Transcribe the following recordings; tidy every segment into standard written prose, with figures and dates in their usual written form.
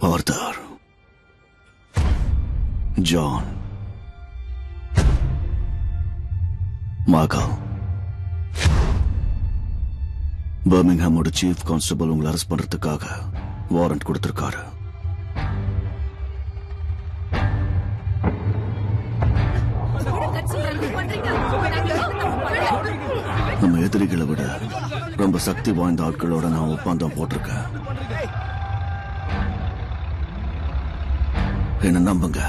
Arthur, John, Michael, பர்மிங்ஹாமோட chief constable உங்களை arrest பண்றதுக்காக வாரண்ட் கொடுத்திருக்காரு. நம்ம எதிரிகளை விட ரொம்ப சக்தி வாய்ந்த ஆட்களோட நான் ஒப்பந்தம் போட்டிருக்கேன். என்ன நம்புங்க.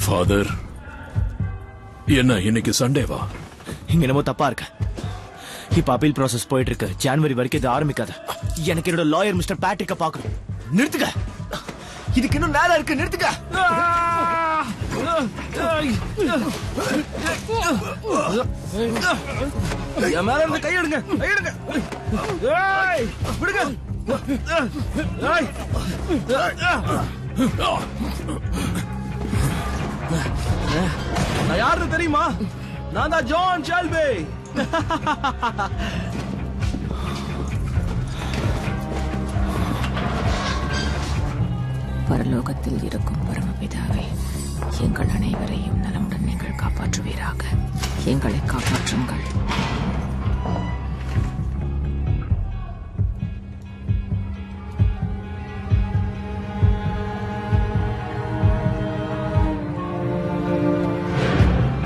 ஃபாதர், என்ன இன்னைக்கு சண்டேவா? இங்க என்னமோ தப்பா இருக்க. இப்ப அப்பீல் ப்ராசஸ் போயிட்டு இருக்கு. ஜனவரி வரைக்கும் இது ஆரம்பிக்காத. எனக்கு என்னோட லாயர் மிஸ்டர் பேட்ரிக்க பாக்கணும். நிறுத்துக்க, இதுக்கு இன்னும் நேரம் இருக்கு. நிறுத்துக்க. என் மேல இருந்து கையெடுங்க, கையெடுங்க. விடுங்க. நான் யாருன்னு தெரியுமா? நான் தான் ஜான் ஷெல்பி. பரலோகத்தில் இருக்கும் பரமபிதாவே, எங்கள் அனைவரையும் நலமுடன் நீங்கள் காப்பாற்றுவீராக. எங்களை காப்பாற்றுங்கள்.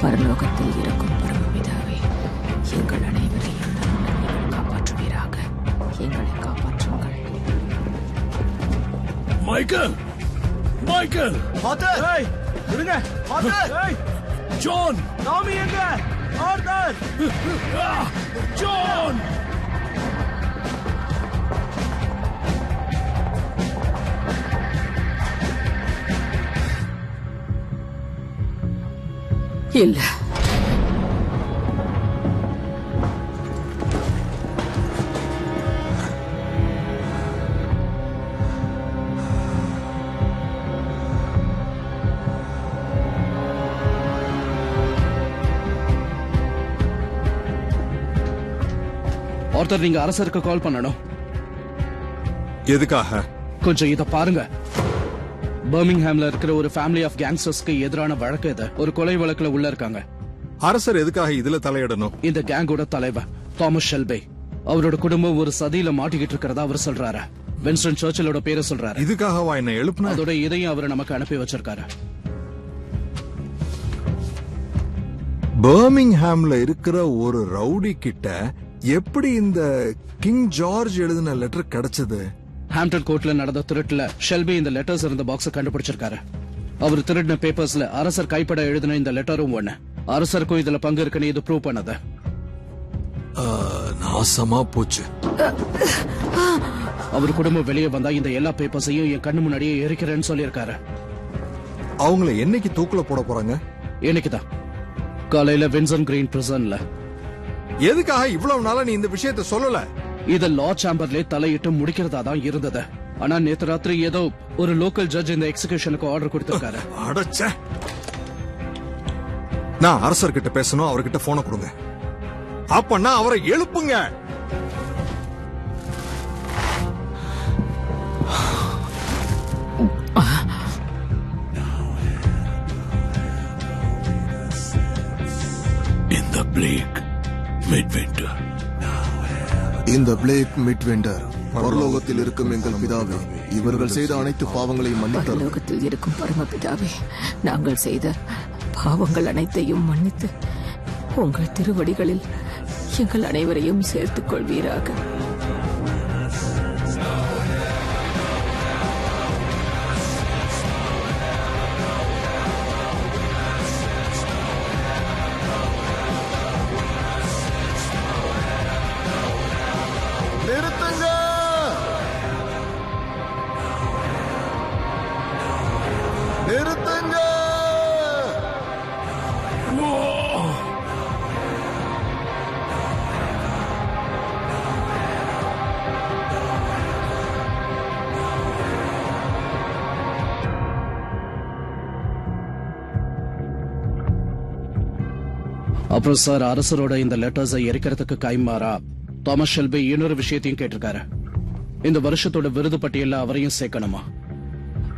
பரலோகத்தில் இருக்கும் பரமபிதாவே, எங்கள் அனைவரையும் நலமுடன் நீங்கள் காப்பாற்றுவீராக. எங்களை காப்பாற்றுங்கள். மைக்கேல், மைக்கேல், ஃபாதர், விடுங்க. ஃபாதர், ஜான், டாமி எங்க? Arthur, John. இல்ல, ஆர்தர், நீங்க அரசருக்கு கால் பண்ணணும். எதுக்காக? கொஞ்சம் இத பாருங்க. பர்மிங்ஹாம்ல இருக்கிற ஒரு ஃபேமிலி ஆஃப் கேங்ஸ்டர்ஸ்க்கு எதிரான வழக்கு இது. ஒரு கொலை வழக்குல உள்ள இருக்காங்க. அரசர் எதுக்காக இதுல தலையிடணும்? இந்த கேங்கோட தலைவர் தாமஸ் ஷெல்பி, அவரோட குடும்பம் ஒரு சதியில மாட்டிக்கிட்டு இருக்கிறதா அவர் சொல்றாரு. வின்ஸ்டன் சர்ச்சிலோட பேரை சொல்றாரு. இதுக்காகவா என்ன எழுப்புன? அதோட இதையும் அவர் நமக்கு அனுப்பி வச்சிருக்காரு. பர்மிங்ஹாம்ல இருக்கிற ஒரு ரவுடி கிட்ட எப்படி இந்த கிங் ஜார்ஜ் எழுதின லெட்டர் கிடைச்சது? ஹாம்டன் கோர்ட்ல நடந்த திருட்டுல ஷெல்பி இந்த லெட்டர்ஸ் இருந்த பாக்ஸ கண்டுபிடிச்சிருக்காரு. அவர் திருடின பேப்பர்ஸ்ல அரசர் கைப்பட எழுதின இந்த லெட்டரும் ஒண்ணு. அரசருக்கும் இதுல பங்கு இருக்குன்னு இது ப்ரூவ் பண்ணது. நாசமா போச்சு. அவர் குடும்பம் வெளியே வந்தா இந்த எல்லா பேப்பர்ஸையும் என் கண்ணு முன்னாடியே எரிக்கிறேன்னு சொல்லியிருக்காரு. அவங்கள என்னைக்கு தூக்குல போட போறாங்க? என்னைக்குதான் காலையில வின்சன் கிரீன் பிரிசன்ல. எதுக்காக இவ்வளவு நாளா நீ இந்த விஷயத்த சொல்லல? இத லா சாம்பர்ல தலையிட்டு முடிக்கிறதா தான் இருந்தது. ஆனா நேத்து ராத்திரி ஏதோ ஒரு லோக்கல் ஜட்ஜ் இந்த எக்ஸிகியூஷனுக்கு ஆர்டர் கொடுத்திருக்காரு. அடச்ச, நான் அரசர்கிட்ட பேசணும். அவர்கிட்ட போனை கொடுங்க. அப்பன்னா அவரை எழுப்புங்க. இந்த பிளேக் மிட்விண்டர், இந்த பிளேக் மிட்விண்டர், பரலோகத்தில் இருக்கும் எங்கள் பிதாவே, இவர்கள் செய்த அனைத்து பாவங்களையும் மன்னித்து. பரலோகத்தில் இருக்கும் பரமபிதாவே, நாங்கள் செய்த பாவங்கள் அனைத்தையும் மன்னித்து உங்கள் திருவடிகளில் எங்கள் அனைவரையும் சேர்த்துக் கொள்வீராக. நிறுத்துங்க! நிறுத்துங்க! அப்புறம் சார், அரசரோட இந்த லெட்டர்ஸை எரிக்கிறதுக்கு கைமாறா தாமஸ் ஷெல்பி இன்னொரு விஷயத்தையும் கேட்டிருக்காரு. இந்த வருஷத்தோட விருது பட்டியல்ல அவரையும் சேர்க்கணுமா?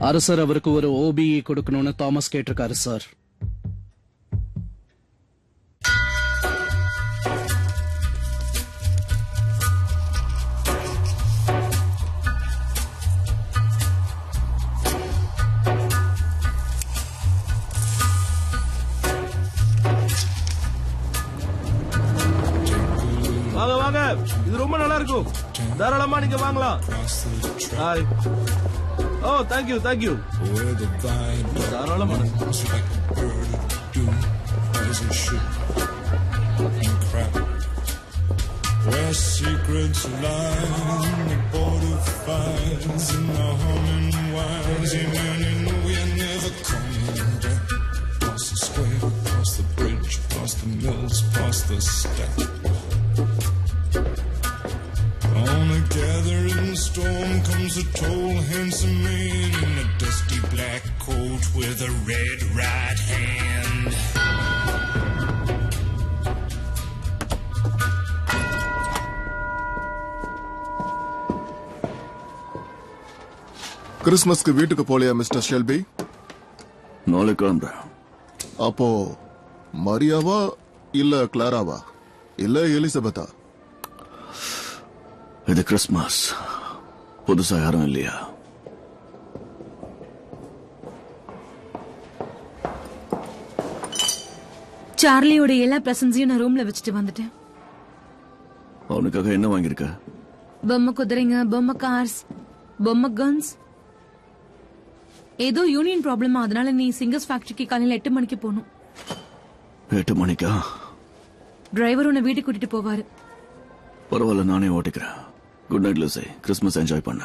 அரசர் அவருக்கு ஒரு OBE கொடுக்கணும்னு தாமஸ் கேட்டிருக்காரு சார். வாங்க வாங்க, இது ரொம்ப நல்லா இருக்கும். தாராளமா நீங்க வாங்கலாம். ஹாய். ஓ, தேங்க்யூ தேங்க்யூ. தாராளமா. Where secrets lie in the border fires and the humming winds. Yeah, man, you know we're never coming back. Past the square, past the bridge, past the mills, past the stack. On a gathering storm comes a tall, handsome man in a dusty black coat with a red right hand. கிறிஸ்மஸ்க்கு வீட்டுக்கு போலியா mister Shelby? நாளைக்கு கிளம்புறேன். அப்போ மரியாவா இல்ல கிளாராவா இல்ல எலிசபெத்தா? இது Christmas, புதுசா யாரும் இல்லையா? சார்லியோட எல்லா பிரசன்ஸையும் நான் ரூம்ல வச்சுட்டு வந்துட்டேன். அவனுக்காக என்ன வாங்கியிருக்க? பொம்மை குதிரைங்க, பொம்மை கார்ஸ், பொம்மை கன்ஸ். ஏதோ யூனியன் ப்ராப்ளமா, அதனால நீ சிங்கர்ஸ் ஃபேக்டரிக்கு காலையில 8 மணிக்கு போகணும். 8 மணிக்கா? டிரைவர் உன்னை வீட்டுக்கு கூட்டிட்டு போவாரு. பரவாயில்ல, நானே ஓட்டிக்கிறேன். Good night Lizzie, Christmas enjoy பண்ண.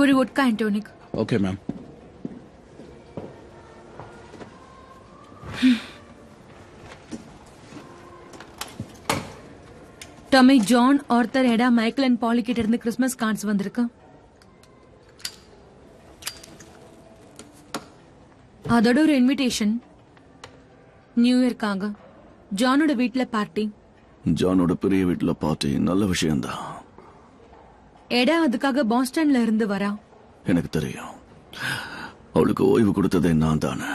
ஒரு vodka and tonic. Okay ma'am. Tommy, John, Arthur, Ada, Michael and Polly கிட்ட இருந்து கிறிஸ்மஸ் கார்ட்ஸ் வந்திருக்கு. அதோட ஒரு இன்விடேஷன் நியூ இயர்க்காக. ஜானோட வீட்ல பார்ட்டி. ஜானோட பெரிய வீட்டுல பார்ட்டி, நல்ல விஷயம்தான். எடா அதுக்காக பாஸ்டன்ல இருந்து வரா. எனக்கு தெரியும். அவளுக்கு ஓய்வு கொடுத்ததே நான் தானே.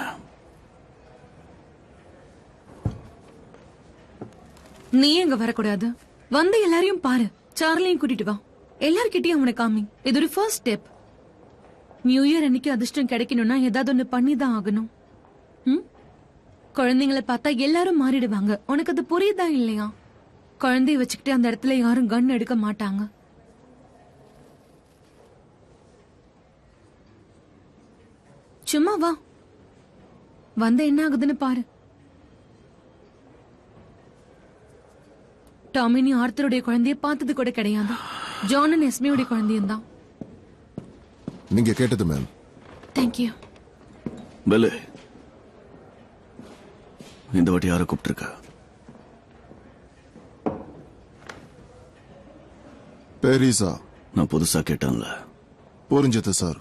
நீ எங்க வரக்கூடாது? வந்து எல்லாரையும் பாரு. சார்லியும் கூட்டிட்டு வா. எல்லார்கிட்டயும் அவனை காமி. இது ஒரு ஃபர்ஸ்ட் ஸ்டெப். நியூ இயர் அன்னைக்கு அதிர்ஷ்டம் கிடைக்கணும்னா ஏதாவது ஒண்ணு பண்ணிதான் ஆகணும். குழந்தைங்களை பார்த்தா எல்லாரும் மாறிடுவாங்க. உனக்கு அது புரியுதா இல்லையா? குழந்தைய வச்சுக்கிட்டு அந்த இடத்துல யாரும் கன் எடுக்க மாட்டாங்க. சும்மா வா, வந்து என்ன ஆகுதுன்னு பாரு. டாமி, நீ ஆர்த்தருடைய குழந்தைய பார்த்தது கூட கிடையாது. ஜான் அண்ட் எஸ்மியோடைய குழந்தையும் தான். நீங்க கேட்டது மேம். தேங்க்யூ. பெலே, இந்த வாட்டி யாரை கூப்பிட்டுருக்க? பெரிசா. நான் புதுசா கேட்டேன்ல. புரிஞ்சது சார்.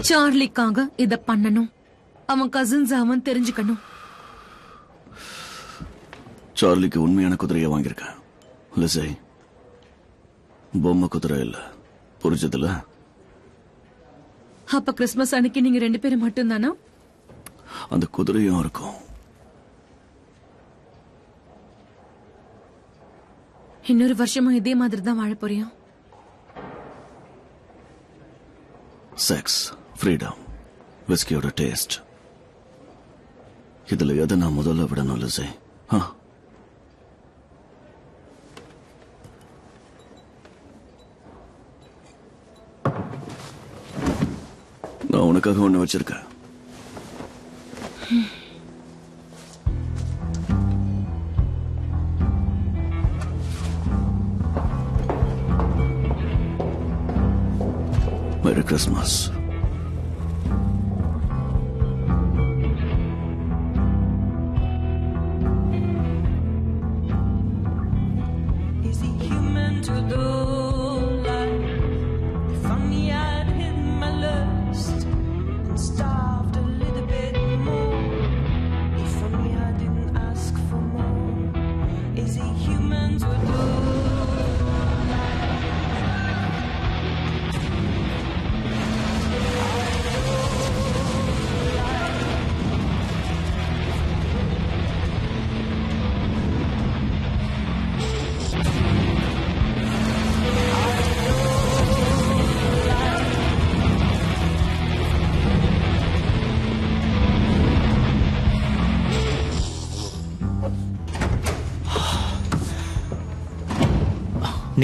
சார்லிக்காக இத பண்ணணும். அவன் கசின்ஸ் அவன் தெரிஞ்சுக்கணும். சார்லிக்கு உண்மையான குதிரையை வாங்கியிருக்கேன். லிசை, பொம்மை குதிரை இல்ல, புரிஞ்சதுல? அப்ப கிறிஸ்துமஸ் அன்னைக்கு நீங்க 2 பேரும் மட்டும் தானா? அந்த குதிரையும் இருக்கும். இன்னொரு வருஷமும் இதே மாதிரி தான் வாழ போறியா? செக்ஸ், ஃப்ரீடம், விஸ்கியோட டேஸ்ட், இதுல எதை நான் முதல்ல விடணும் லிசை? நான் உனக்காக ஒண்ணு வச்சிருக்கேன். Merry Christmas. Is he human to do life? If only I'd hidden my love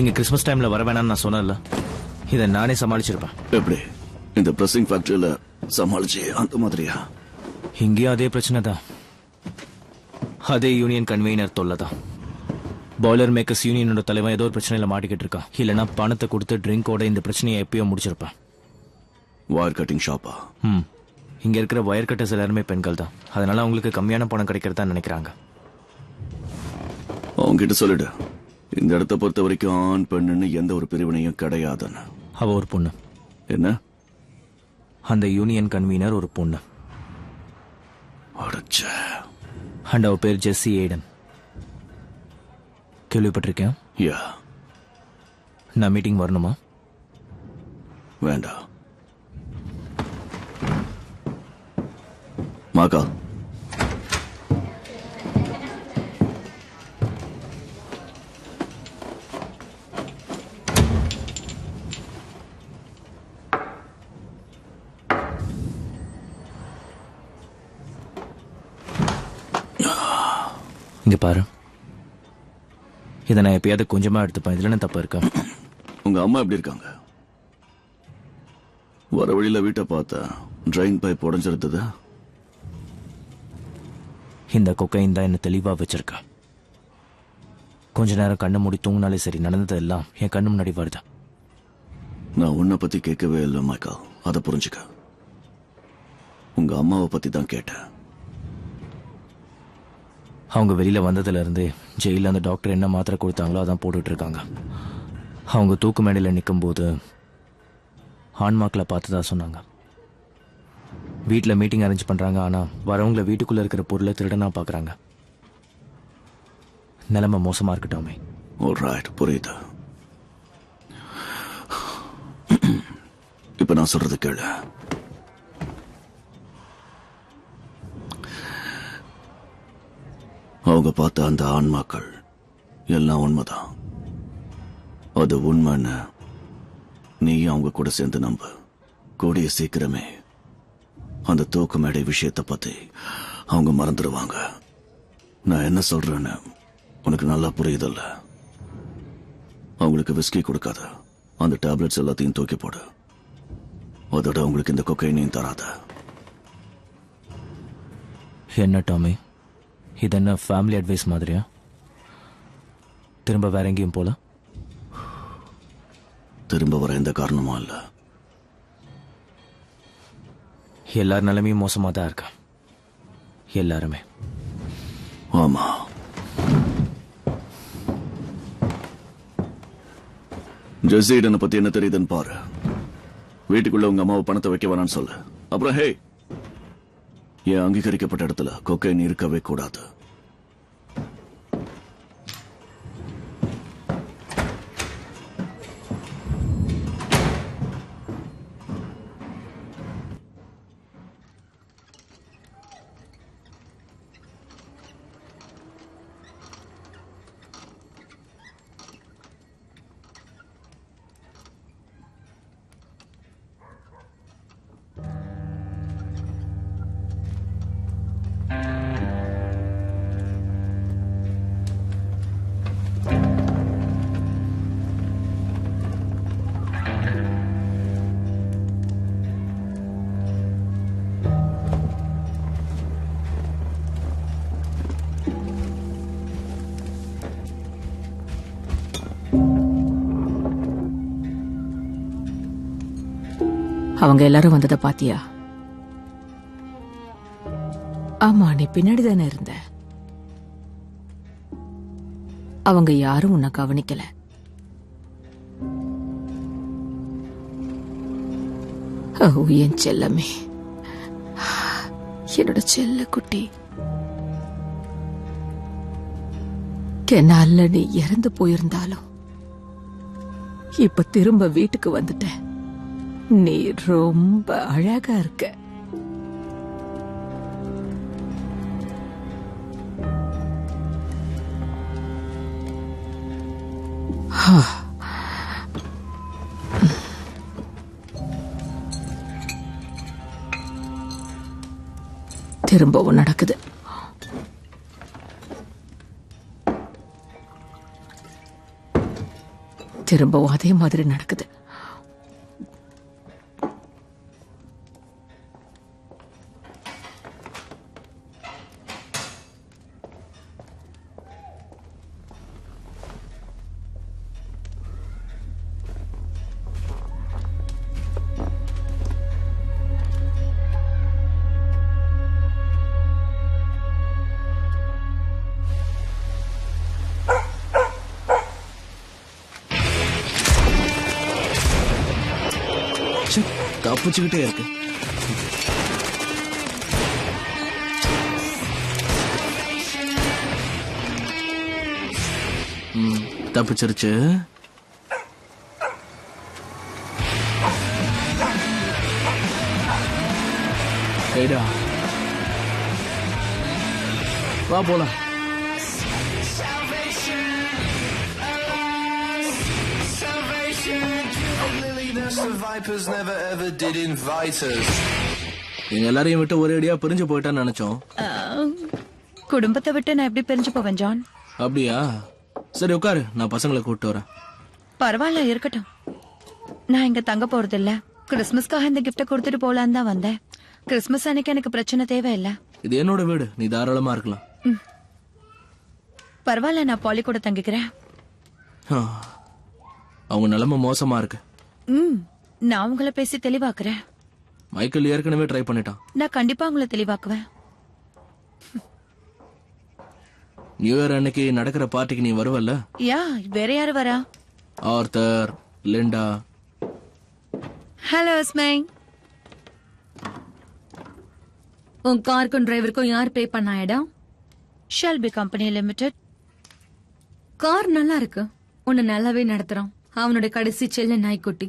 நீங்க கிறிஸ்மஸ் டைம்ல வர வேணாம்னு நான் சொன்னேன்ல, இதை நானே சமாளிச்சிருப்பேன். எப்படி இந்த பிரஸிங் ஃபேக்டரியில சமாளிச்சு அந்த மாதிரியா? இங்கேயும் அதே பிரச்சனை தான். அதே யூனியன் கன்வீனர் தொல்லை தான். பாய்லர் மேக்கர்ஸ் யூனியனோட தலைவன் ஏதோ ஒரு பிரச்சனையில மாட்டிக்கிட்டு இருக்கான். இல்லைன்னா பணத்தை கொடுத்து ட்ரிங்கோட இந்த பிரச்சனையை எப்பயோ முடிச்சிருப்பேன். வயர் கட்டிங் ஷாப்பா? இங்க இருக்கிற வயர் கட்டர்ஸ் எல்லாருமே பெண்கள் தான். அதனால அவங்களுக்கு கம்மியான பணம் கிடைக்கிறதா நினைக்கிறாங்க. அவங்க கிட்ட சொல்லிடு, இந்த இடத்த பொறுத்த வரைக்கும் ஆண் பெண்ணுன்னு எந்த ஒரு பிரிவினையும் கிடையாதுன்னு. அவ ஒரு பொண்ணு. என்ன? அந்த யூனியன் கன்வீனர் ஒரு பொண்ணு. அடச்சே. அண்ட் அவ பேர் ஜெஸ்ஸி ஏடன். கேள்விப்பட்டிருக்கேன். யா. நான் மீட்டிங் வரணுமா? வேண்டாம். மாக்கா, இங்க பாரு, இதை நான் எப்பயாவது கொஞ்சமா எடுத்துப்பேன். இதுல என்ன தப்பு இருக்கா? உங்க அம்மா எப்படி இருக்காங்க? வர வழியில வீட்டை பார்த்தா ட்ரெயின் பைப் உடஞ்சிருந்தது. இந்த கொக்கைன் தான் என்ன தெளிவா வச்சிருக்கா. கொஞ்ச நேரம் கண்ணை மூடி தூங்கினாலே சரி, நடந்தது எல்லாம் என் கண்ணு முன்னாடி வருது. நான் உன்னை பத்தி கேட்கவே இல்லை மைக்கேல், அதை புரிஞ்சுக்க. உங்க அம்மாவை பத்தி தான் கேட்டேன். அவங்க வெளியில வந்ததுல இருந்து ஜெயில அந்த டாக்டர் என்ன மாத்திரை கொடுத்தாங்களோ அதான் போட்டுட்டு இருக்காங்க. அவங்க தூக்கு மேடையில நிற்கும் போது ஆன்மாக்களை பார்த்ததா சொன்னாங்க. வீட்டில் மீட்டிங் அரேஞ்ச் பண்றாங்க, ஆனா வரவங்களை வீட்டுக்குள்ள இருக்கிற பொருளை திருடனா பாக்குறாங்க. நிலைமை மோசமா இருக்கட்டாமே. ஆல்ரைட், புரியுது. இப்ப நான் சொல்றது கேளு. அவங்க பார்த்த அந்த ஆன்மாக்கள் எல்லாம் உண்மைதான். அது உண்மைன்னு நீயும் அவங்க கூட சேர்ந்து நம்ப. கூடிய சீக்கிரமே அந்த தூக்கு மேடை விஷயத்தை பத்தி அவங்க மறந்துடுவாங்க. நான் என்ன சொல்றேன்னு உனக்கு நல்லா புரியுதல்ல? அவங்களுக்கு விஸ்கி கொடுக்காத, அந்த டேப்லெட்ஸ் எல்லாத்தையும் தூக்கி போடு. அதோட அவங்களுக்கு இந்த கொக்கைனையும் தராத. என்ன டாமி, இது என்ன ஃபேமிலி அட்வைஸ் மாதிரியா? திரும்ப வேற எங்கேயும் போல? திரும்ப வர எந்த காரணமும் இல்ல. எல்லார் நிலைமையும் மோசமா தான் இருக்கா. எல்லாருமே. ஆமா. ஜெஸீடனை பத்தி என்ன தெரியுதுன்னு பாரு. வீட்டுக்குள்ள உங்க அம்மாவை பணத்தை வைக்க வேணான்னு சொல்லு. அப்புறம் ஹே, என் அங்கீகரிக்கப்பட்ட இடத்துல கொக்கைன் இருக்கவே கூடாது. அவங்க எல்லாரும் வந்ததை பாத்தியா? ஆமா, நீ பின்னாடி தானே இருந்த. அவங்க யாரும் உன்னை கவனிக்கல. ஓ, என் செல்லமே, என்னோட செல்ல குட்டி. கெனால்ல நீ இறந்து போயிருந்தாலும் இப்ப திரும்ப வீட்டுக்கு வந்துட்ட. நீ ரொம்ப அழகா இருக்க. திரும்பவும் நடக்குது. திரும்பவும் அதே மாதிரி நடக்குது. தப்பிச்சுக்கிட்டே இருக்கு. தப்பிச்சிருச்சு. ஏடா வா போலாம். எங்க எல்லாரையும் விட்டு ஒரே அடியா பிரிஞ்சு போயிட்டான்னு நினைச்சோம். குடும்பத்தை விட்டு நான் எப்படி பிரிஞ்சு போவேன் ஜான்? அப்படியா? சரி உட்காரு, நான் பசங்களை கூப்பிட்டு வரேன். பரவாயில்ல, இருக்கட்டும். நான் இங்க தங்க போறது இல்ல. கிறிஸ்துமஸ்க்காக இந்த கிஃப்ட கொடுத்துட்டு போலான்னு தான் வந்தேன். கிறிஸ்துமஸ் அன்னைக்கு எனக்கு பிரச்சனை தேவையில்லை. இது என்னோட வீடு, நீ தாராளமா இருக்கலாம். பரவாயில்ல, நான் பாலி கூட தங்கிக்கிறேன். அவங்க நிலைமை மோசமா இருக்கு. நான் உங்களை பேசி தெளிவாக்குறேன். மைக்கேல் ஏற்கனவே ட்ரை பண்ணிட்டான். நான் கண்டிப்பா உங்களை தெளிவாக்குவேன். நியூ இயர் அன்னைக்கு நடக்கிற பார்ட்டிக்கு நீ வருவல்ல? யா, வேற யாரு வரா? Arthur, Linda. ஹலோ ஸ்மை. உன் காருக்கும் டிரைவருக்கும் யார் பே பண்ணாயடா? Shelby company limited. கார் நல்லா இருக்கு, உன்னை நல்லாவே நடத்துறான். அவனோட கடைசி செல்ல நாய்க்குட்டி.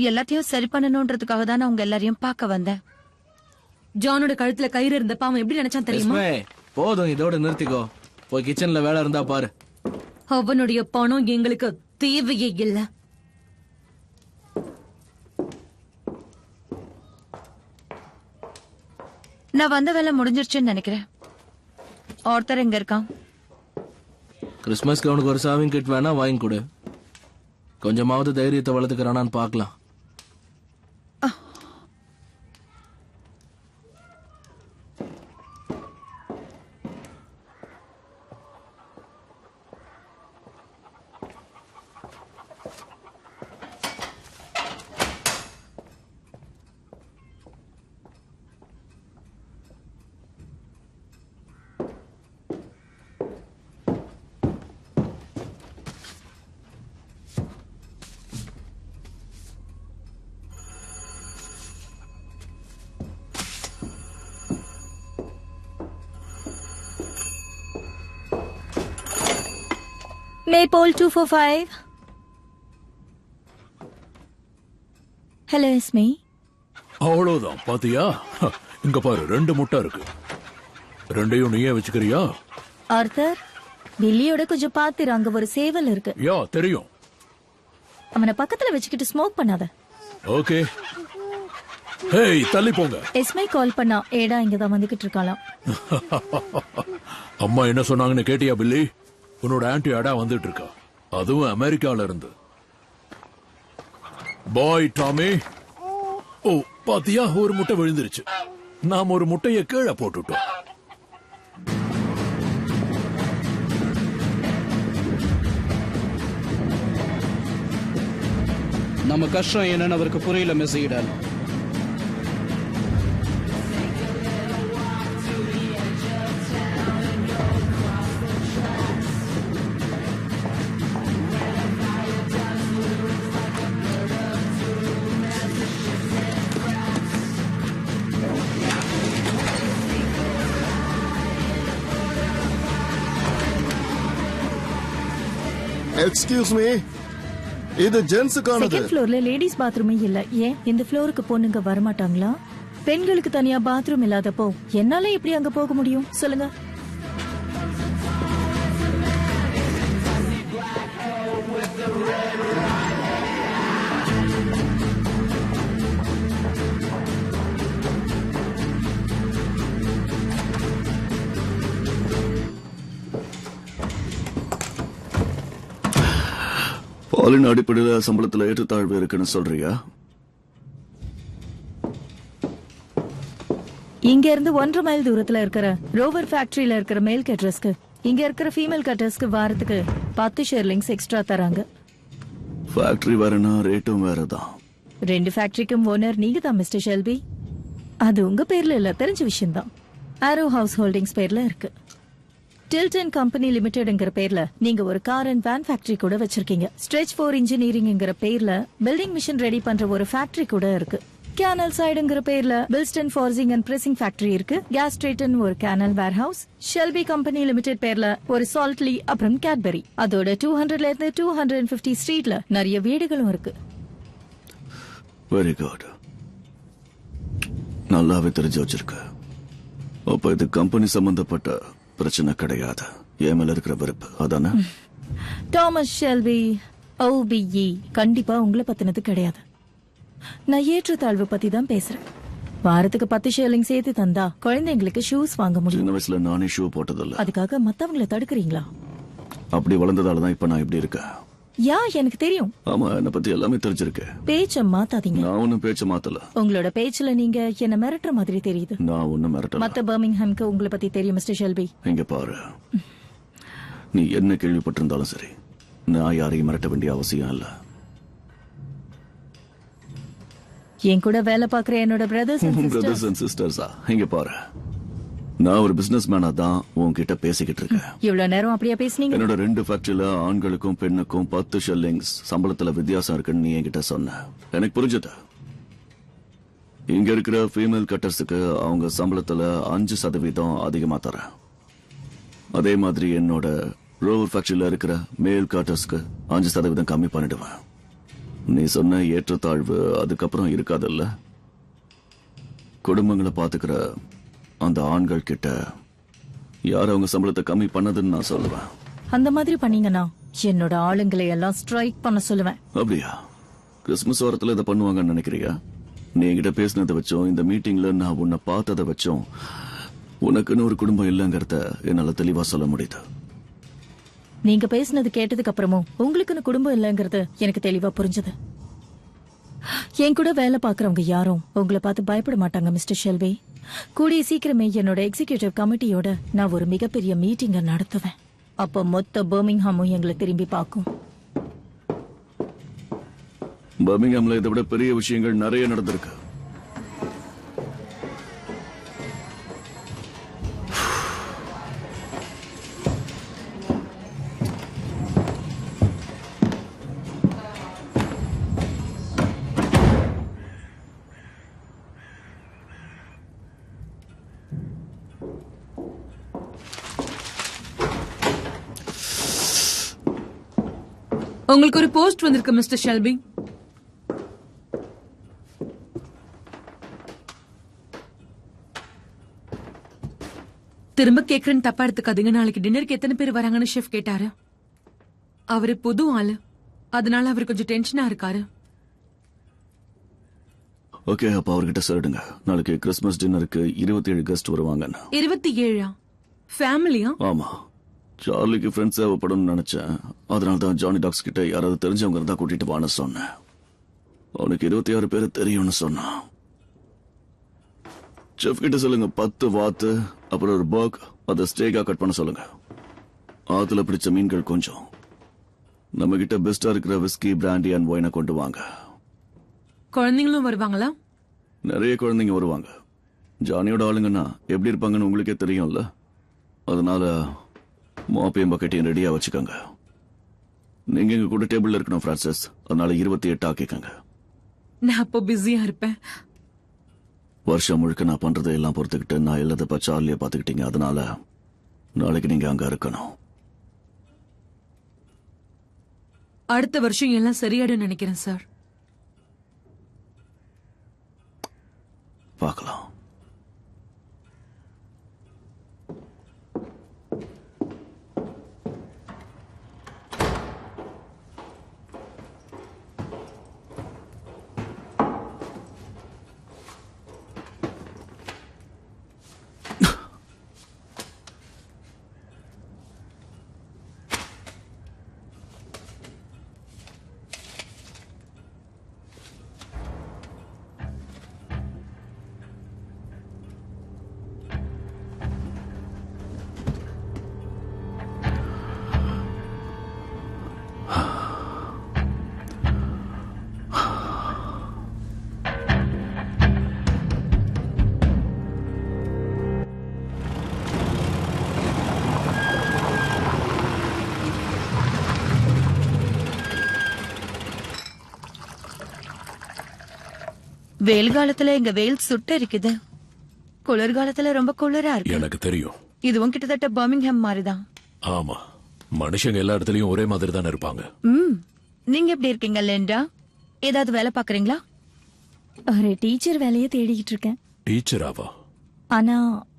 எல்லாத்தையும் சரி பண்ணணும்ன்றதுக்காக தான் நான் உங்க எல்லாரையும் பார்க்க வந்தேன். ஜானோட கழுத்துல கயிறு இருந்தப்ப அவன் எப்படி நினைச்சான் தெரியுமா? போதும், இதோட நிறுத்திக்கோ. போய் கிச்சன்ல வேலை இருந்தா பாரு. அவனுடைய பணம் எங்களுக்கு தேவையே இல்ல. நான் வந்த வேலை முடிஞ்சிருச்சுன்னு நினைக்கிறேன். ஆர்த்தர் எங்க இருக்கான்? கிறிஸ்துமஸ்க்கு அவனுக்கு ஒரு சாவிங் கிட் வேணா வாங்கி கொடு. கொஞ்சமாவது தைரியத்தை வளர்த்துக்கிறானான்னு பாக்கலாம். Maypole 245. Hello, it's me. அவ்வளவுதான் பாத்தியா? இங்க பாரு, 2 முட்டை இருக்கு. ரெண்டையும் நீயே வச்சுக்கிறியா? ஆர்த்தர், பில்லியோட கொஞ்சம் பாத்துரு, அங்க ஒரு சேவல் இருக்கு. யா, தெரியும். அவனை பக்கத்துல வச்சுக்கிட்டு ஸ்மோக் பண்ணாத. ஓகே. ஹேய், தள்ளி போங்க. எஸ்மை கால் பண்ணா, ஏடா இங்கதான் வந்துகிட்டு இருக்காளாம். அம்மா என்ன சொன்னாங்கன்னு கேட்டியா பில்லி? உன்னோட ஆன்டி அடா வந்துட்டு இருக்கா, அதுவும் அமெரிக்கால இருந்து. பாய் டாமி. ஓ பாத்தியா, ஒரு முட்டை விழுந்துருச்சு. நாம் ஒரு முட்டைய கீழே போட்டுட்டோம். நம்ம கஷ்டம் என்னன்னு அவருக்கு புரியல மிஸ் ஈடன். எக்ஸ்கியூஸ் மீ, இது ஜென்ஸுக்கானது. செகண்ட் ஃப்ளோர்ல லேடிஸ் பாத்ரூமே இல்ல. ஏன் இந்த ஃப்ளோருக்கு பொண்ணுங்க வரமாட்டாங்களா? பெண்களுக்கு தனியா பாத்ரூம் இல்லாதப்போ என்னால எப்படி அங்க போக முடியும் சொல்லுங்க? ஆளின் அடிப்படையில் சம்பளத்துல ஏற்றத்தாழ்வு இருக்குன்னு சொல்றியா? இங்க இருந்து 1.5 மைல் தூரத்துல இருக்கிற ரோவர் ஃபேக்டரியில இருக்கிற மேல் கட்டர்ஸ்க்கு இங்க இருக்கிற ஃபீமேல் கட்டர்ஸ்க்கு வாரத்துக்கு 10 ஷெர்லிங்ஸ் எக்ஸ்ட்ரா தராங்க. ஃபேக்டரி வேறனா ரேட்டும் வேறதான். 2 ஃபேக்டரிக்கும் ஓனர் நீங்க தான் மிஸ்டர் ஷெல்பி. அது உங்க பேர்ல இல்ல, தெரிஞ்ச விஷயம் தான். ஆரோ ஹவுஸ் ஹோல்டிங்ஸ் பேர்ல இருக்கு. டில்டன் கம்பெனி லிமிடெட்ங்கிற பேர்ல நீங்க ஒரு கார் அண்ட் வேன் ஃபேக்டரி கூட வச்சிருக்கீங்க. ஸ்ட்ரெச் 4 இன்ஜினியரிங்ங்கிற பேர்ல பில்டிங் மிஷின் ரெடி பண்ற ஒரு ஃபேக்டரி கூட இருக்கு. கேனல் சைடுங்கிற பேர்ல பில்ஸ்டன் ஃபார்சிங் அண்ட் பிரஸிங் ஃபேக்டரி இருக்கு. கேஸ் ஸ்ட்ரேட்டன் ஒரு கேனல் வேர் ஹவுஸ். ஷெல்பி கம்பெனி லிமிடெட் பேர்ல ஒரு சால்ட்லி, அப்புறம் கேட்பரி. அதோட 200ல இருந்து 250 ஸ்ட்ரீட்ல நிறைய வீடுகளும் இருக்கு. Very good. நல்லாவே தெரிஞ்சு வச்சிருக்க. அப்ப இது கம்பெனி சம்பந்தப்பட்ட பிரச்சனை கிடையாது. என் மேல இருக்கிற வெறுப்பு அதானே? தாமஸ் ஷெல்பி OBE கண்டிப்பா உங்களை பத்தினது கிடையாது. நான் ஏற்றத்தாழ்வு பத்தி தான் பேசுறேன். வாரத்துக்கு 10 ஷெர்லிங் சேர்த்து தந்தா குழந்தைங்களுக்கு ஷூஸ் வாங்க முடியும். சின்ன வயசுல நானே ஷூ போட்டதில்ல. அதுக்காக மத்தவங்களை தடுக்கிறீங்களா? அப்படி வளர்ந்ததாலதான் இப்ப நான் இப்படி இருக்கேன். யா, எனக்கு தெரியும். ஆமா, என்ன பத்தி எல்லாமே தெரிஞ்சிருக்கு. பேச்ச மாத்தாதீங்க. நான் ஒன்னும் பேச்ச மாத்தல. உங்களோட பேச்சுல நீங்க என்ன மிரட்டுற மாதிரி தெரியுது. நான் ஒன்னும் மிரட்டல. மத்த பர்மிங்ஹாம்க்கு உங்களை பத்தி தெரியும் மிஸ்டர் ஷெல்பி. இங்க பாரு, நீ என்ன கேள்விப்பட்டிருந்தாலும் சரி, நான் யாரையும் மிரட்ட வேண்டிய அவசியம் இல்ல. என் கூட வேலை பாக்குற என்னோட பிரதர்ஸ் அண்ட் சிஸ்டர்ஸா? இங்க பாரு, நான் ஒரு பிசினஸ் மேனா தான் உன்கிட்ட பேசிக்கிட்டு இருக்கேன். இவ்வளவு நேரம் அப்படியே பேசுனீங்க. என்னோட 2 ஃபேக்டரியில ஆண்களுக்கும் பெண்ணுக்கும் 10 ஷெல்லிங்ஸ் சம்பளத்துல வித்தியாசம் இருக்குன்னு நீ என்கிட்ட சொன்ன. எனக்கு புரிஞ்சது. இங்க இருக்கிற ஃபீமேல் கட்டர்ஸுக்கு அவங்க சம்பளத்துல 5% அதிகமா தரேன். அதே மாதிரி என்னோட ரோவர் ஃபேக்டரியில இருக்கிற மேல் கட்டர்ஸ்க்கு 5% கம்மி பண்ணிடுவேன். நீ சொன்ன ஏற்றத்தாழ்வு அதுக்கப்புறம் இருக்காதுல்ல? குடும்பங்களை பாத்துக்கிற அந்த ஆண்கள் கிட்ட யார் அவங்க சம்பளத்தை கம்மி பண்ணதுன்னு நான் சொல்லுவேன். அந்த மாதிரி பண்ணீங்கன்னா என்னோட ஆளுங்களை எல்லாம் ஸ்ட்ரைக் பண்ண சொல்லுவேன். அப்படியா? கிறிஸ்துமஸ் வாரத்துல இதை பண்ணுவாங்கன்னு நினைக்கிறியா? நீ என்கிட்ட பேசினதை வச்சோம், இந்த மீட்டிங்ல நான் உன்னை பார்த்ததை வச்சோம், உனக்குன்னு ஒரு குடும்பம் இல்லைங்கிறத என்னால தெளிவா சொல்ல முடியுது. நீங்க பேசினது கேட்டதுக்கு அப்புறமும் உங்களுக்குன்னு குடும்பம் இல்லைங்கிறது எனக்கு தெளிவா புரிஞ்சது. என் கூட வேலை பாக்குறவங்க யாரும் உங்களை பார்த்து பயப்பட மாட்டாங்க மிஸ்டர் ஷெல்பி. கூடிய சீக்கிரமே என்னோட எக்ஸிகியூட்டிவ் கமிட்டியோட நான் ஒரு மிகப்பெரிய மீட்டிங்க நடத்துவேன். அப்போ மொத்த பர்மிங்ஹாமும் எங்களை திரும்பி பார்க்கும். பர்மிங்ஹாம்ல இதை விட பெரிய விஷயங்கள் நிறைய நடந்திருக்கு. உங்களுக்கு ஒரு போஸ்ட் வந்திருக்கு மிஸ்டர் ஷெல்பி. திரும்ப கேக்குறேன்னு தப்பா எடுத்துக்காதீங்க. நாளைக்கு டின்னருக்கு எத்தனை பேர் வராங்கன்னு ஷெஃப் கேட்டாரு. அவரு புது ஆளு, அதனால அவர் கொஞ்சம் டென்ஷனா இருக்காரு. ஓகே, அப்ப அவர்கிட்ட சொல்லிடுங்க நாளைக்கு கிறிஸ்துமஸ் டின்னருக்கு 27 கெஸ்ட் வருவாங்கன்னு. 27? ஃபேமிலியா? ஆமா, சார்லிக்கு ஃப்ரெண்ட்ஸ் தேவைப்படும் நினைச்சேன். அதனாலதான் ஜானி டாக்ஸ் கிட்ட யாராவது தெரிஞ்சவங்க இருந்தா கூட்டிட்டு வான்னு சொன்னேன். அவனுக்கு 26 பேர் தெரியும்னு சொன்னான். செஃப் கிட்ட சொல்லுங்க 10 வாத்து, அப்புறம் ஒரு பர்க், அதை ஸ்டேக்கா கட் பண்ண சொல்லுங்க. ஆத்துல பிடிச்ச மீன்கள் கொஞ்சம். நம்ம கிட்ட பெஸ்டா இருக்கிற விஸ்கி, பிராண்டி அண்ட் ஒயினை கொண்டு வாங்க. குழந்தைங்களும் வருவாங்களா? நிறைய குழந்தைங்க வருவாங்க. ஜானியோட ஆளுங்கன்னா எப்படி இருப்பாங்கன்னு உங்களுக்கே தெரியும்ல. அதனால மாப்பையும் பக்கெட்டையும் ரெடியா வச்சுக்கோங்க. நீங்க எங்க கூட டேபிள்ல இருக்கணும் பிரான்சிஸ். அதனால 28 ஆக்கிக்கங்க. நான் அப்போ பிஸியா இருப்பேன். வருஷம் முழுக்க நான் பண்றதை எல்லாம் பொறுத்துக்கிட்டு நான் எல்லாத்த சார்லிய பாத்துக்கிட்டீங்க. அதனால நாளைக்கு நீங்க அங்க இருக்கணும். அடுத்த வருஷம் எல்லாம் சரியாடும் நினைக்கிறேன் சார். பார்க்கலாம். வெயில் காலத்துல எங்க வெயில் சுட்டு இருக்குது, குளிர்காலத்துல ரொம்ப குளிரா இருக்கு. எனக்கு தெரியும். இதுவும் கிட்டத்தட்ட பர்மிங்ஹாம் மாதிரிதான். ஆமா, மனுஷங்க எல்லா இடத்துலயும் ஒரே மாதிரி தானே இருப்பாங்க. நீங்க எப்படி இருக்கீங்க லிண்டா? ஏதாவது வேலை பாக்குறீங்களா? ஒரு டீச்சர் வேலையை தேடிக்கிட்டு இருக்கேன். டீச்சராவா? ஆனா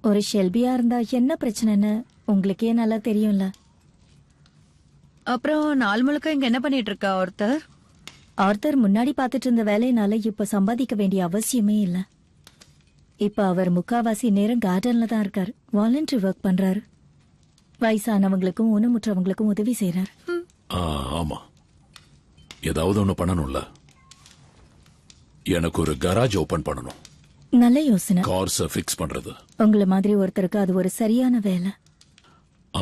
ஒரு ஷெல்பியா இருந்தா என்ன பிரச்சனைன்னு உங்களுக்கே நல்லா தெரியும்ல. அப்புறம் நாள் முழுக்க இங்க என்ன பண்ணிட்டு இருக்கா ஆர்த்தர் முன்னாடி பாத்துட்டு இருந்த வேலையினால இப்ப சம்பாதிக்க வேண்டிய அவசியமே இல்ல. இப்ப அவர் முக்காவாசி நேரம் கார்டன்ல தான் இருக்காரு. வாலண்டரி ஒர்க் பண்றாரு. வயசானவங்களுக்கும் ஊனமுற்றவங்களுக்கும் உதவி செய்யறாரு. ஆமா, ஏதாவது ஒண்ணு பண்ணணும்ல. எனக்கு ஒரு கராஜ் ஓபன் பண்ணணும். நல்ல யோசனை. கார்ஸ் ஃபிக்ஸ் பண்றது. உங்களை மாதிரி ஒருத்தருக்கு அது ஒரு சரியான வேலை.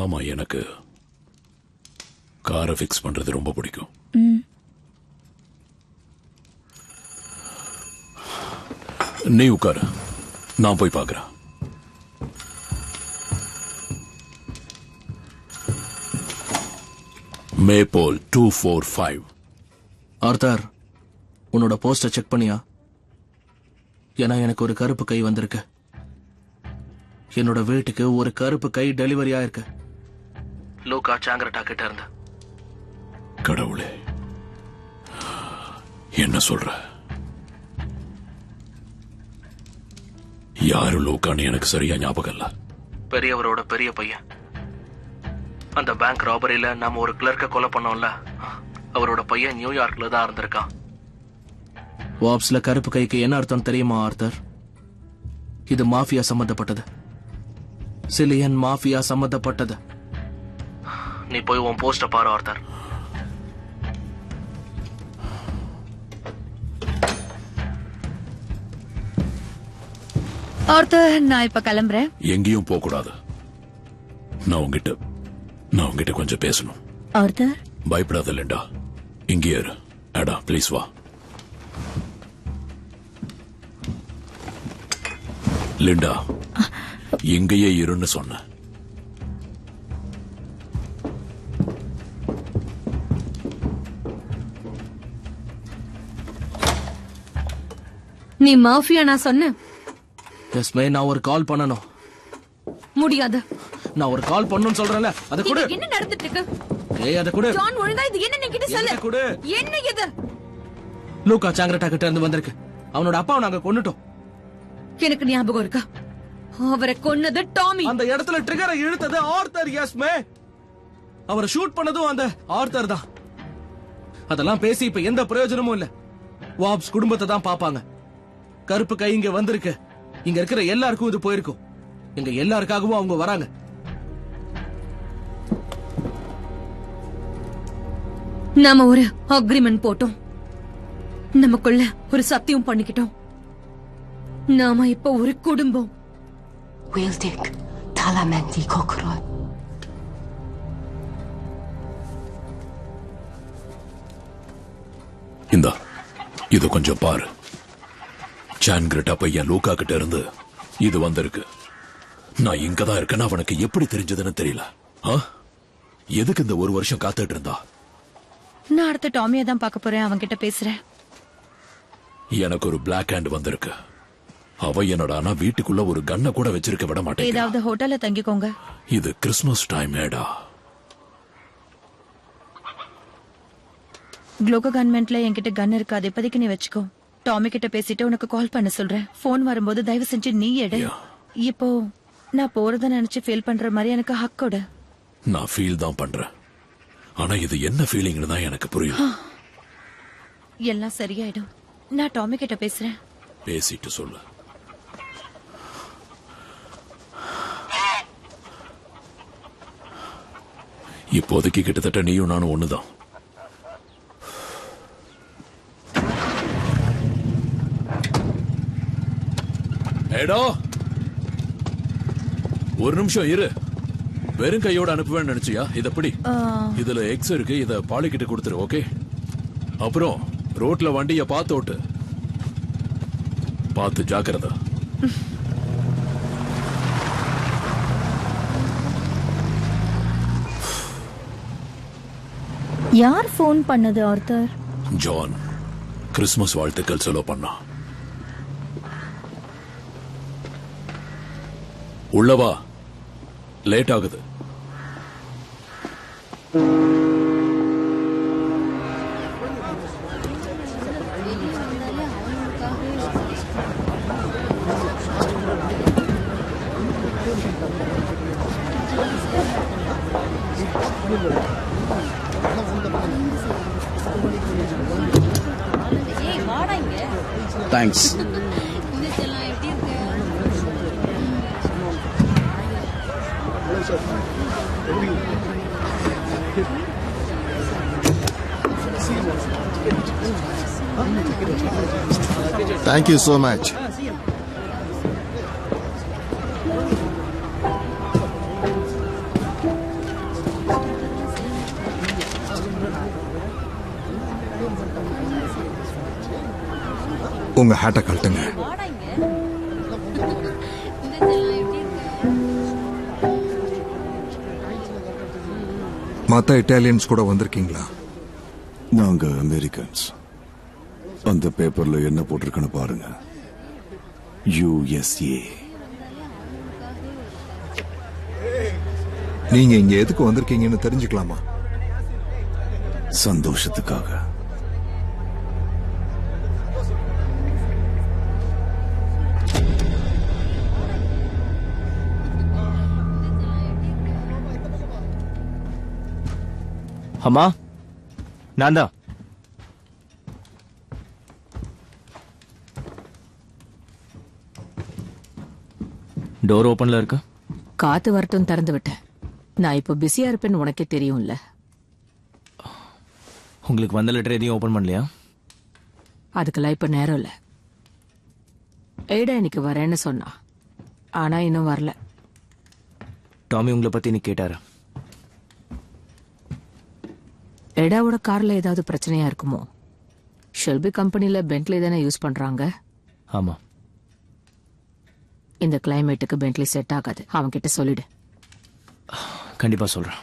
ஆமா, எனக்கு காரை ஃபிக்ஸ் பண்றது ரொம்ப பிடிக்கும். நீ உட்காரு, நான் போய் பார்க்கறேன். மேப்போல் 245. ஆர்த்தர், உன்னோட போஸ்டர் செக் பண்ணியா? ஏன்னா எனக்கு ஒரு கருப்பு கை வந்திருக்கு. என்னோட வீட்டுக்கு ஒரு கருப்பு கை டெலிவரி ஆயிருக்கு. லூகா சாங்கரட்டா கிட்ட இருந்த. கடவுளே, என்ன சொல்ற? யாரு லூகான்னு எனக்கு சரியா ஞாபகம் இல்ல. பெரியவரோட பெரிய பையன். அந்த பேங்க் ராபரியில நாம ஒரு கிளர்க்க கொலை பண்ணோம்ல, அவரோட பையன் நியூயார்க்ல தான் இருந்திருக்கான். வாப்ஸ்ல கருப்பு கைக்கு என்ன அர்த்தம் தெரியுமா ஆர்த்தர்? இது மாஃபியா சம்பந்தப்பட்டது. சிலியன் மாஃபியா சம்பந்தப்பட்டது. நீ போய் உன் போஸ்ட பாரு ஆர்த்தர். ஆர்த்தர், நான் இப்ப கிளம்புறேன். எங்கேயும் போக கூடாது. நான் உங்ககிட்ட கொஞ்சம் பேசணும். ஆர்த்தர், பயப்படாத லிண்டா, இங்கே இரு. அடா ப்ளீஸ் வா. லிண்டா, இங்கேயே இருன்னு சொன்ன. நீ மாஃபியா நான் சொன்னேன். எஸ்மே, நான் ஒரு கால் பண்ணணும். முடியாது. நான் ஒரு கால் பண்ணணும்னு சொல்றேன்ல, அத கூட. என்ன நடந்துட்டு இருக்கு? ஏய், அத கூட. ஜான், ஒழுங்கா இது என்ன நீ கிட்ட சொல்லு. என்ன இது? லூகா சாங்கரட்டா கிட்ட இருந்து வந்திருக்கு. அவனோட அப்பாவை நாங்க கொன்னுட்டோம். எனக்கு ஞாபகம் இருக்கா? அவரை கொன்னது டாமி. அந்த இடத்துல ட்ரிகரை இழுத்தது ஆர்த்தர். எஸ்மே, அவரை ஷூட் பண்ணதும் அந்த ஆர்த்தர் தான். அதெல்லாம் பேசி இப்ப எந்த பிரயோஜனமும் இல்ல. வாப்ஸ் குடும்பத்தை தான் பாப்பாங்க. கருப்பு கை இங்க வந்திருக்கு. இங்க இருக்கிற எல்லாருக்கும் இது போயிருக்கும். எங்க எல்லாருக்காகவும் அவங்க வராங்க. நாம ஒரு அக்ரிமெண்ட் போட்டோம். நமக்குள்ள ஒரு சத்தியம் பண்ணிக்கிட்டோம். நாம இப்ப ஒரு குடும்பம். இந்தா, இது கொஞ்சம் பாரு. சான்கிரட்டா பையன் லூகா கிட்ட இருந்து இது வந்திருக்கு. நான் இங்கதான் இருக்கேன்னு அவனுக்கு எப்படி தெரிஞ்சதுன்னு தெரியல. எதுக்கு இந்த ஒரு வருஷம் காத்துட்டு இருந்தா? நான் அடுத்த டாமியை தான் பார்க்க போறேன். அவன் கிட்ட பேசுறேன். எனக்கு ஒரு பிளாக் ஹேண்ட் வந்திருக்கு. அவ என்னடா வீட்டுக்குள்ள ஒரு கண்ணை கூட வச்சிருக்க விட மாட்டேன். ஏதாவது ஹோட்டல்ல தங்கிக்கோங்க. இது கிறிஸ்துமஸ் டைம் ஏடா. குளோகோ கவர்மெண்ட்ல என்கிட்ட கன் இருக்கு. அது இப்போதைக்கு நீ வச்சுக்கோ. டாமி கிட்ட பேசிட்டு உனக்கு கால் பண்ண சொல்றேன். போன் வரும்போது தயவு செஞ்சு நீ எடு. இப்போ நான் போறத நினைச்சு ஃபீல் பண்ற மாதிரி எனக்கு ஹக்கோட. நான் ஃபீல் தான் பண்றேன். ஆனா இது என்ன ஃபீலிங்னு தான் எனக்கு புரியல. எல்லாம் சரியாயிடும். நான் டாமி கிட்ட பேசுறேன். பேசிட்டு சொல்லு. இப்போதைக்கு கிட்டத்தட்ட நீயும் நானும் ஒண்ணுதான். ஏடோ, ஒரு நிமிஷம் இரு. வெறும் கையோட அனுப்புவேன்னு நினைச்சியா? இதப்படி இதுல எக்ஸ் இருக்கு. இத பாலிக்கிட்ட கொடுத்துரு. ஓகே? அப்புறம் ரோட்ல வண்டிய பார்த்து ஓட்டு. பார்த்து ஜாக்கிரதா. யார் போன் பண்ணது ஆர்த்தர்? ஜான் கிறிஸ்துமஸ் வாழ்த்துக்கள் சொல்ல பண்ணா. உள்ளவா, லேட் ஆகுது. Thanks. Thank you so much. உங்க ஹேட்டை கழட்டுங்க. மத்த இட்டாலியன்ஸ் கூட வந்திருக்கீங்களா? நாங்க அமெரிக்கன்ஸ். அந்த பேப்பர்ல என்ன போட்டிருக்குன்னு பாருங்க. USA. நீங்க இங்க எதுக்கு வந்திருக்கீங்கன்னு தெரிஞ்சுக்கலாமா? சந்தோஷத்துக்காக. அம்மா, நான் தான். டோர் ஓபன்ல இருக்கு. காத்து வரட்டும் திறந்து விட்டேன். நான் இப்போ பிஸியா இருப்பேன்னு உனக்கே தெரியும்ல. உங்களுக்கு வந்த லெட்டர் எதையும் ஓபன் பண்ணலையா? அதுக்கெல்லாம் இப்ப நேரம் இல்ல. ஏடா இன்னைக்கு வரேன்னு சொன்னா, ஆனா இன்னும் வரல. டாமி உங்களை பத்தி இன்னைக்கு கேட்டாரு. எடாவோட கார்ல ஏதாவது பிரச்சனையா இருக்குமோ? ஷெல்பி கம்பெனில பென்ட்லி தானே யூஸ் பண்றாங்க. ஆமா. இந்த கிளைமேட்டுக்கு பென்ட்லி செட் ஆகாது. அவன் கிட்ட சொல்லிடு. கண்டிப்பா சொல்றேன்.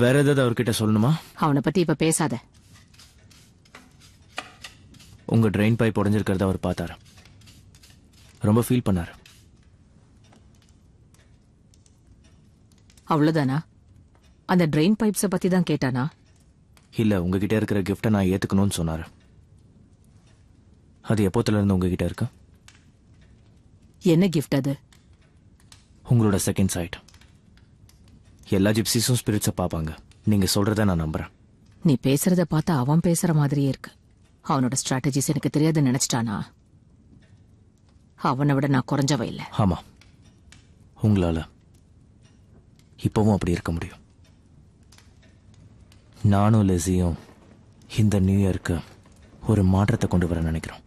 வேற ஏதாவது அவர்கிட்ட சொல்லணுமா? அவனை பத்தி இப்ப பேசாத. உங்க ட்ரெயின் பைப் உடைஞ்சிருக்கிறத அவர் பார்த்தாரு. ரொம்ப ஃபீல் பண்ணாரு. அவ்வளவுதானா? அந்த ட்ரெயின் பைப்ஸ பத்தி தான் கேட்டானா? இல்ல, உங்ககிட்ட இருக்கிற கிஃப்டை நான் ஏத்துக்கணும்னு சொன்னாரு. அது எப்போத்துல இருந்து உங்ககிட்ட இருக்கு? என்ன கிஃப்ட் அது? உங்களோட செகண்ட் சைட். எல்லா ஜிப்சிஸும் ஸ்பிரிட்ஸை பார்ப்பாங்க. நீங்க சொல்றத நான் நம்புறேன். நீ பேசுறத பார்த்தா அவன் பேசுற மாதிரியே இருக்கு. அவனோட ஸ்ட்ராட்டஜிஸ் எனக்கு தெரியாதுன்னு நினைச்சிட்டானா? அவனை விட நான் குறைஞ்சவ இல்ல. ஆமா, உங்களால இப்பவும் அப்படி இருக்க முடியும். நானும் லெஸியும் இந்த நியூ இயருக்கு ஒரு மாற்றத்தை கொண்டு வர நினைக்கிறோம்.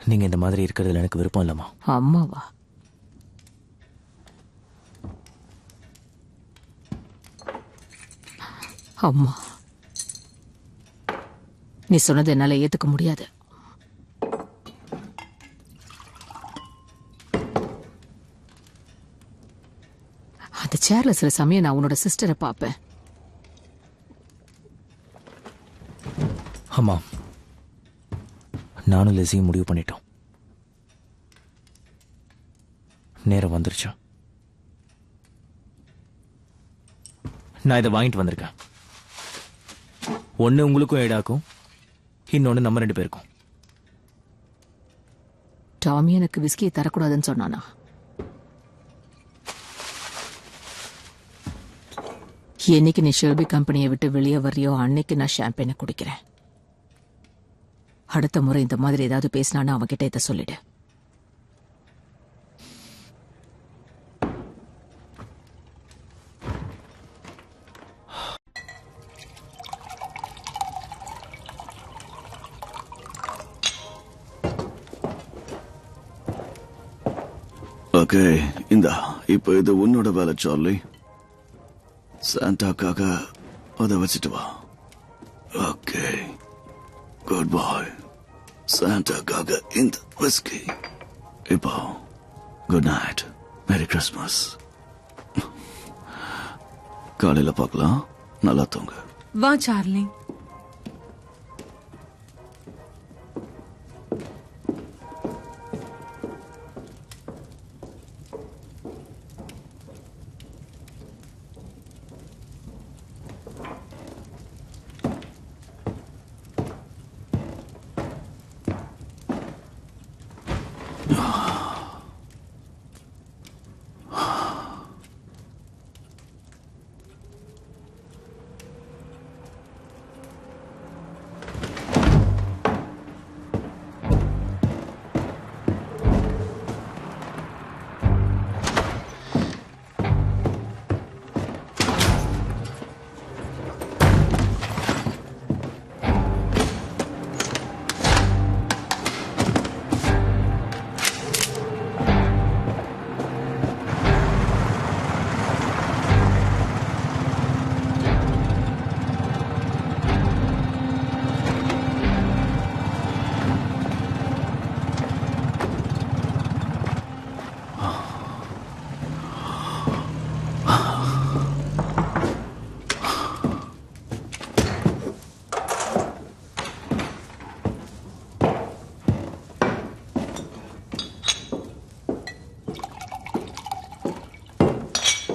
நீங்க இந்த மாதிரி இருக்கிறதுல எனக்கு விருப்பம் இல்லம்மா. அம்மாவா? அம்மா, நீ சொன்னது என்னால ஏத்துக்க முடியாது. அந்த சேர்ல சில சமயம் நான் உன்னோட சிஸ்டரை பார்ப்பேன். ஆமா, நானும் லெஸியும் முடிவு பண்ணிட்டோம். நேரம் வந்துருச்சு. நான் இதை வாங்கிட்டு வந்திருக்கேன். ஒன்னு உங்களுக்கும் ஏடாக்கும், இன்னொன்னு நம்ம 2 பேருக்கும். டாமி எனக்கு விஸ்கியை தரக்கூடாதுன்னு சொன்னானா? என்னைக்கு நீ ஷெல்பி கம்பெனியை விட்டு வெளியே வர்றியோ அன்னைக்கு நான் ஷாம்பெயினை குடிக்கிறேன். அடுத்த முறை இந்த மாதிரி ஏதாவது பேசினானா அவன்கிட்ட இதை சொல்லிடு. ஓகே, இந்தா. இப்போ இது உன்னோட வேலை சார்லி. சாண்டாக்காக அதை வச்சுட்டு வா. ஓகே, குட் பாய். சாண்டாக்காக இந்த விஸ்கி. இப்போ குட் நைட், மேரி கிறிஸ்மஸ். காலையில பார்க்கலாம். நல்லா தூங்க. வா சார்லி.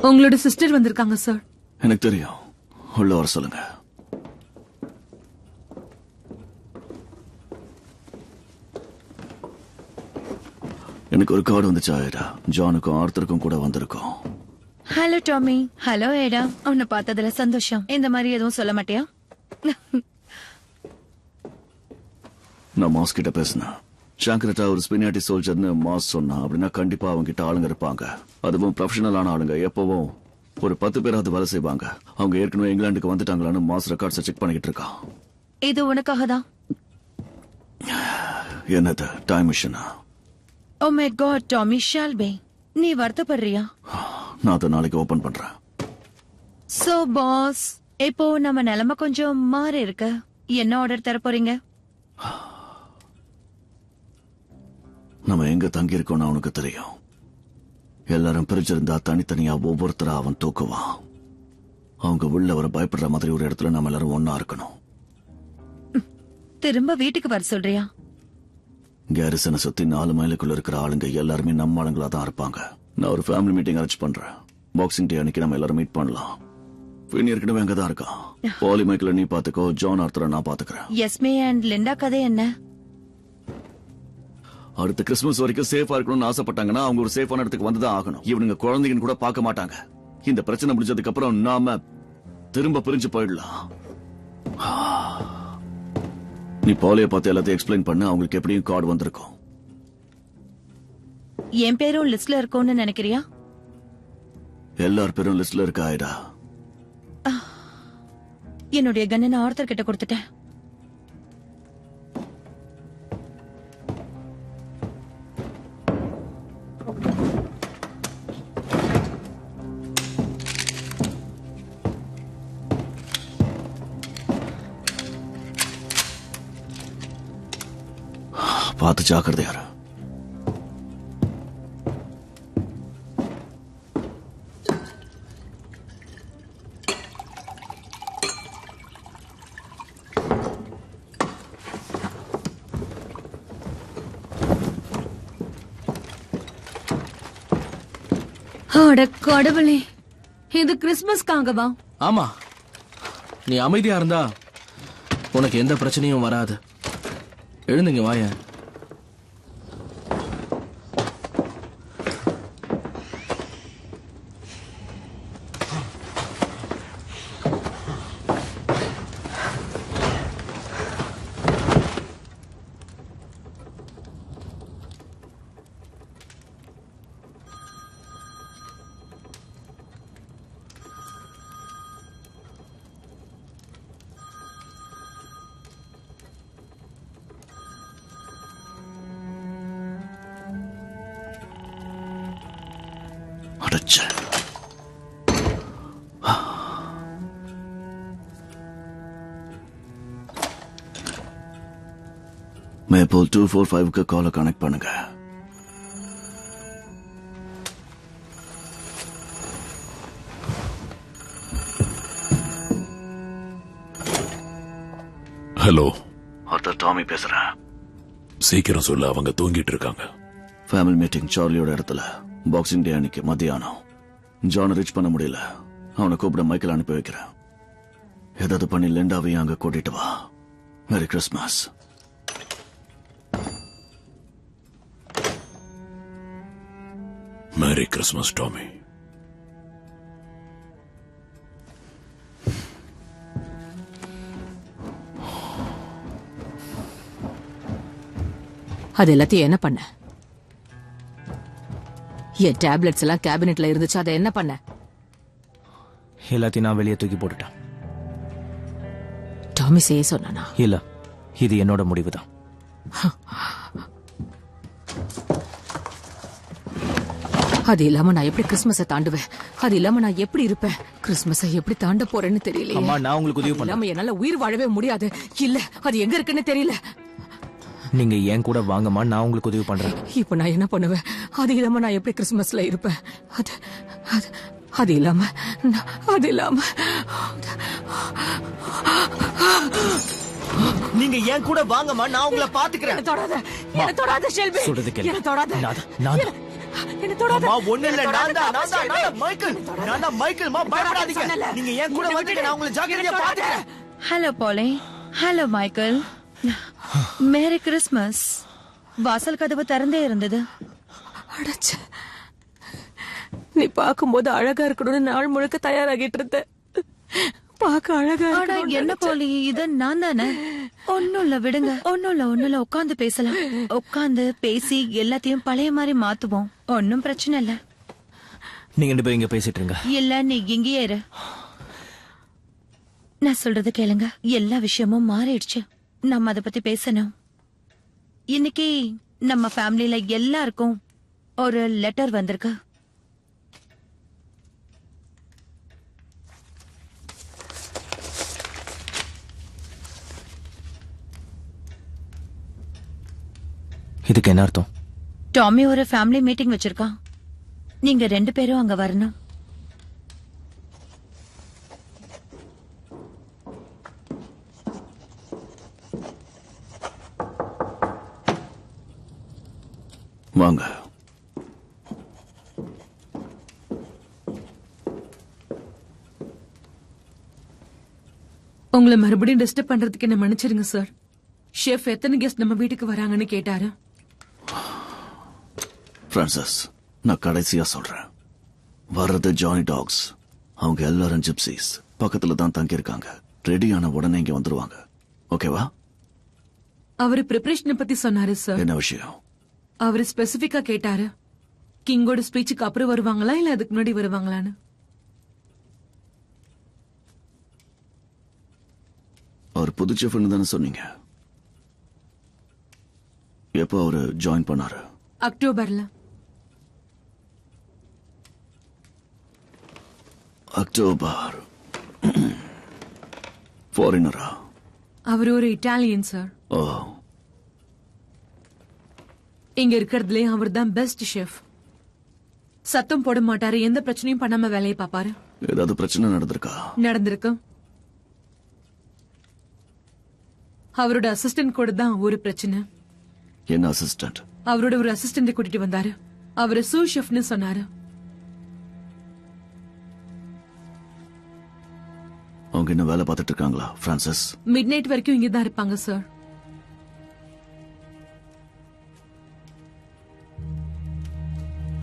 உங்களோட சிஸ்டர் வந்திருக்காங்க சார். எனக்கு தெரியும். உள்ள வர சொல்லுங்க. எனக்கு ஒரு கார்டு வந்துச்சு ஆயிடா. ஜானுக்கும் ஆர்த்தருக்கும் கூட வந்திருக்கும். Hello Tommy. ஹலோ ஏடா. உன்னை பார்த்ததுல சந்தோஷம். இந்த மாதிரி எதுவும் சொல்ல மாட்டியா? நான் மாஸ் கிட்ட பேசினேன். ஷாங்கரட்டா ஒரு ஸ்பினியாட்டி சோல்ஜர்னு மாஸ் சொன்னா அப்படின்னா கண்டிப்பா அவங்க கிட்ட ஆளுங்க இருப்பாங்க. அதுவும் ப்ரொஃபஷனலான ஆளுங்க. எப்பவும் ஒரு 10 பேராவது வேலை செய்வாங்க. அவங்க ஏற்கனவே இங்கிலாந்துக்கு வந்துட்டாங்களான்னு மாஸ் ரெக்கார்ட்ஸை செக் பண்ணிக்கிட்டு இருக்கான். இது உனக்காக தான். என்னது டைம் மிஷனா? Oh my god Tommy Shelby, நீ வருத்தப்படுறியா? நான் அதை நாளைக்கு ஓபன் பண்றேன். சோ பாஸ், இப்போ நம்ம நிலைமை கொஞ்சம் மாறி இருக்கு. என்ன ஆர்டர் தர போறீங்க? நம்ம எங்க தங்கி இருக்கோம்னு அவனுக்கு தெரியும். எல்லாரும் பிரிச்சிருந்தா தனித்தனியா ஒவ்வொருத்தரா அவன் தூக்குவான். அவங்க உள்ள வர பயப்படுற மாதிரி ஒரு இடத்துல நம்ம எல்லாரும் ஒன்னா இருக்கணும். திரும்ப வீட்டுக்கு வர சொல்றியா? கேரிசனை சுத்தி 4 மைலுக்குள்ள இருக்கிற ஆளுங்க எல்லாருமே நம்ம ஆளுங்களா தான் இருப்பாங்க. நான் ஒரு ஃபேமிலி மீட்டிங் அரேஞ்ச் பண்றேன். பாக்ஸிங் டே அன்னைக்கு நம்ம எல்லாரும் மீட் பண்ணலாம். பின் ஏற்கனவே அங்கதான் இருக்கான். பாலி மைக்கிள நீ பாத்துக்கோ, ஜான் ஆர்த்தரை நான் பாத்துக்கிறேன். எஸ்மே அண்ட் லிண்டா கதை என்ன? அடுத்த கிறிஸ்துமஸ் வரைக்கும் சேஃபா இருக்கணும்னு ஆசைப்பட்டாங்கன்னா அவங்க ஒரு சேஃபான இடத்துக்கு வந்துதான் ஆகணும். இவனுங்க குழந்தைங்க கூட பார்க்க மாட்டாங்க. இந்த பிரச்சனை முடிஞ்சதுக்கு அப்புறம் நாம திரும்ப பிரிஞ்சு போயிடலாம். நீ பாலிய பார்த்து எல்லாத்தையும் எக்ஸ்பிளைன் பண்ண. அவங்களுக்கு எப்படியும் கார்டு வந்திருக்கும். என் பேரும் லிஸ்ட்ல இருக்கும்னு நினைக்கிறியா? எல்லார் பேரும் லிஸ்ட்ல இருக்கா ஆயிடா? என்னுடைய கண்ணை நான் ஆர்த்தர் கிட்ட கொடுத்துட்டேன். பார்த்து ஜாக்கிரதையாரு. அட கடவுளே, இது கிறிஸ்துமஸ்க்காகவா? ஆமா, நீ அமைதியா இருந்தா உனக்கு எந்த பிரச்சனையும் வராது. எழுந்துங்க வாய. அடச்சே. மேப்பிள் 245க்கு காலை கனெக்ட் பண்ணுங்க. ஹலோ, ஆர்த்தர் டாமி பேசுறேன். சீக்கிரம் சொல்ல, அவங்க தூங்கிட்டு இருக்காங்க. ஃபேமிலி மீட்டிங் சார்லியோட இடத்துல பாக்ஸிங் டே அன்னைக்கு மத்தியானம். ஜானை ரீச் பண்ண முடியல. அவனை கூப்பிட மைக்கேல் அனுப்பி வைக்கிறேன். ஏதாவது பண்ணி லிண்டாவையும் அங்க கூட்டிட்டு வா. மேரி கிறிஸ்துமஸ். மேரி கிறிஸ்துமஸ் டாமி. அது எல்லாத்தையும் என்ன பண்ண? என் டேப்லெட்ஸ் எல்லாம் கேபினெட்ல இருந்துச்சு. அதை என்ன பண்ண? எல்லாத்தையும் நான் வெளியே தூக்கி போட்டுட்டேன். டாமி செய்ய சொன்னானா? இல்ல, இது என்னோட முடிவு தான். அது இல்லாம நான் எப்படி கிறிஸ்துமஸை தாண்டுவேன்? அது இல்லாம நான் எப்படி இருப்பேன்? கிறிஸ்துமஸை எப்படி தாண்ட போறேன்னு தெரியல. அம்மா, நான் உங்களுக்கு உதவி பண்ண. இல்லாம என்னால உயிர் வாழவே முடியாது. இல்ல, அது எங்க இருக்குன்னு தெரியல. நீங்க ஏன் கூட வாங்கம்மா, நான் உங்களுக்கு உதவி பண்றேன். இப்ப நான் என்ன பண்ணுவேன்? அது இல்லாம நான் எப்படி கிறிஸ்துமஸ்ல இருப்பேன்? அது அது அது இல்லாம அது இல்லாம நீங்க ஏன் கூட வாங்கம்மா, நான் உங்களை பாத்துக்கிறேன். தொடாத, என்ன தொடாத ஷெல்பி. சொல்றது கேளு. என்ன தொடாத. ஒண்ணு இல்ல நான் தான் மைக்கேல் பயப்படாதீங்க. நீங்க ஏன் கூட வந்துங்க, நான் உங்களை ஜாக்கிரதையா பாத்துக்கிறேன். ஹலோ பாலே. Hello Michael. Merry Christmas. வாசல் கதவு திறந்தே இருந்தது. அடச்ச, நீ பாக்கும்போது அழகா இருக்கணும்னு நாள் முழுக்க தயாராகிட்டு இருந்த. பாக்க அழகா என்ன போலி, இது நான் தானே. ஒன்னும் இல்ல விடுங்க. ஒன்னும் இல்ல உட்காந்து பேசலாம். உட்காந்து பேசி எல்லாத்தையும் பழைய மாதிரி மாத்துவோம். ஒன்னும் பிரச்சனை இல்ல. நீங்க ரெண்டு பேரும் இங்க பேசிட்டு இருங்க. இல்ல நீ இங்கேயே இரு. நான் சொல்றது கேளுங்க. எல்லா விஷயமும் மாறிடுச்சு. நம்ம அத பத்தி பேசணும். இன்னைக்கு நம்ம ஃபேமிலில எல்லாருக்கும் ஒரு லெட்டர் வந்திருக்கு. இதுக்கு என்ன அர்த்தம்? டாமி ஒரு ஃபேமிலி மீட்டிங் வச்சிருக்கான். நீங்க 2 பேரும் அங்க வரணும். வாங்க. உங்களை மறுபடியும் டிஸ்டர்ப் பண்றதுக்கு என்ன மன்னிச்சிருங்க சார். ஷெஃப் எத்தனை கெஸ்ட் நம்ம வீட்டுக்கு வராங்கன்னு கேட்டாரு. பிரான்சிஸ், நான் கடைசியா சொல்றேன். வர்றது ஜானி டாக்ஸ். அவங்க எல்லாரும் ஜிப்சிஸ். பக்கத்துல தான் தங்கி இருக்காங்க. ரெடியான உடனே இங்க வந்துருவாங்க. ஓகேவா? அவரு ப்ரிப்பரேஷனை பத்தி சொன்னாரு சார். என்ன விஷயம்? அவரு ஸ்பெசிபிக்கா கேட்டாரு, கிங்கோட ஸ்பீச்சுக்கு அப்புறம் வருவாங்களா இல்ல அதுக்கு முன்னாடி வருவாங்களான்னு. அவர் புது செஃப்னு தானே சொன்னீங்க. எப்போ அவரு ஜாயின் பண்ணாரு? அக்டோபர்ல. அக்டோபர். ஃபாரினரா? அவர் ஒரு இட்டாலியன் சார். ஓ. இங்க இருக்கிறதுலே அவர் தான் பெஸ்ட் ஷெஃப். சத்தம் போட மாட்டாரு, எந்த பிரச்சனையும் பண்ணாம வேலையை பாப்பாரு. ஏதாவது பிரச்சனை நடந்திருக்கா? நடந்திருக்கு. அவரோட அசிஸ்டன்ட் கூட தான் ஒரு பிரச்சனை. என்ன அசிஸ்டன்ட்? அவரோட ஒரு அசிஸ்டன்ட் கூட்டிட்டு வந்தாரு. அவரு சூ ஷெஃப்னு சொன்னாரு. அவங்க என்ன வேலை பார்த்துட்டு இருக்காங்களா பிரான்சிஸ்? மிட் நைட் வரைக்கும் இங்க தான் இருப்பாங்க sir.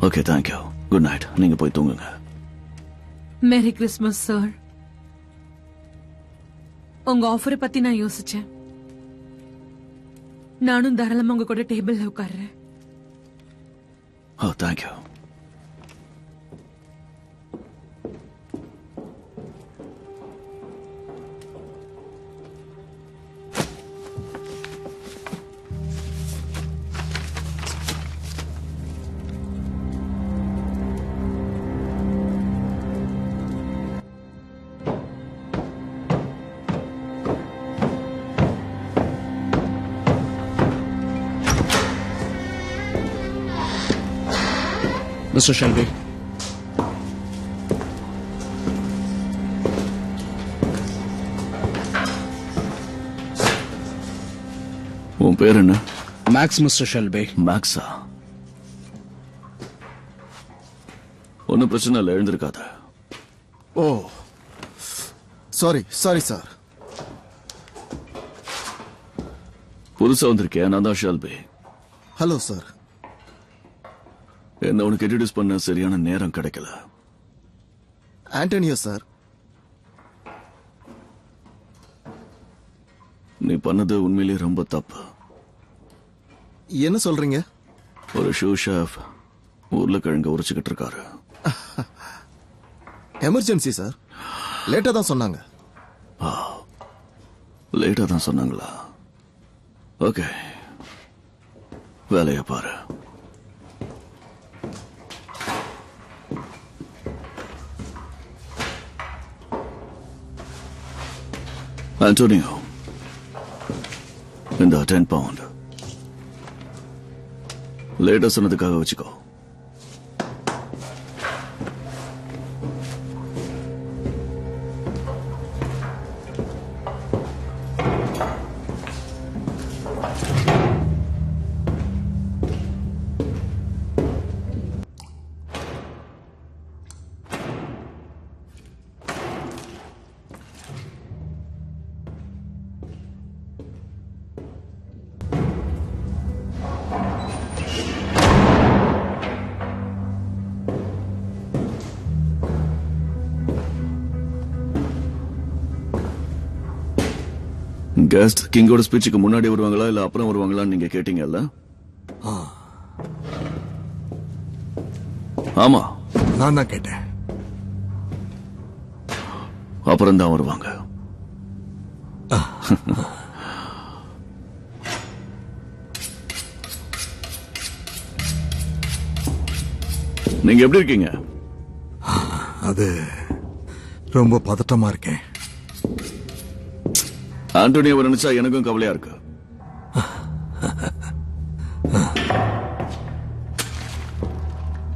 Okay, thank you. Good night. நீங்க போய் தூங்குங்க. Merry Christmas sir. உங்க ஆஃபரை பத்தி நான் யோசிச்சேன். நானும் தாராளமா உங்க கூட டேபிள்ல உட்கார்றேன். Oh, thank you. Mr. Shelby. உன் பேர் என்ன? மேக்ஸ். Mister Shelby. மேக்ஸா? ஒன்னும் பிரச்சனை இல்லை, எழுந்திருக்காத. ஓ, சாரி சார். புதுசா வந்திருக்கேன். நான் தான் ஷெல்பி. Hello sir. என்ன உனக்கு இன்ட்ரோடியூஸ் பண்ண சரியான நேரம் கிடைக்கல. Antonio sir. நீ பண்ணது உண்மையிலேயே ரொம்ப தப்பு. என்ன சொல்றீங்க? ஒரு ஷூ ஷெஃப் உருளைக்கிழங்கு உரிச்சுக்கிட்டு இருக்காரு. Emergency sir. லேட்டா தான் சொன்னாங்க. லேட்டா தான் சொன்னாங்களா? ஓகே, வேலையை பாரு. ஆண்டோனியோ, இந்த 10 பவுண்ட் லேட்டா சொன்னதுக்காக வச்சுக்கோ. கெஸ்ட் கிங்கோட ஸ்பீச்சுக்கு முன்னாடி வருவாங்களா இல்ல அப்புறம் வருவாங்களான்னு நீங்க கேட்டீங்கல்ல? ஆமா, நான் தான் கேட்டேன். அப்புறம் தான் வருவாங்க. நீங்க எப்படி இருக்கீங்க? அது ரொம்ப பதட்டமா இருக்கேன். ஆண்டோனியோவை நினைச்சா எனக்கும் கவலையா இருக்கு.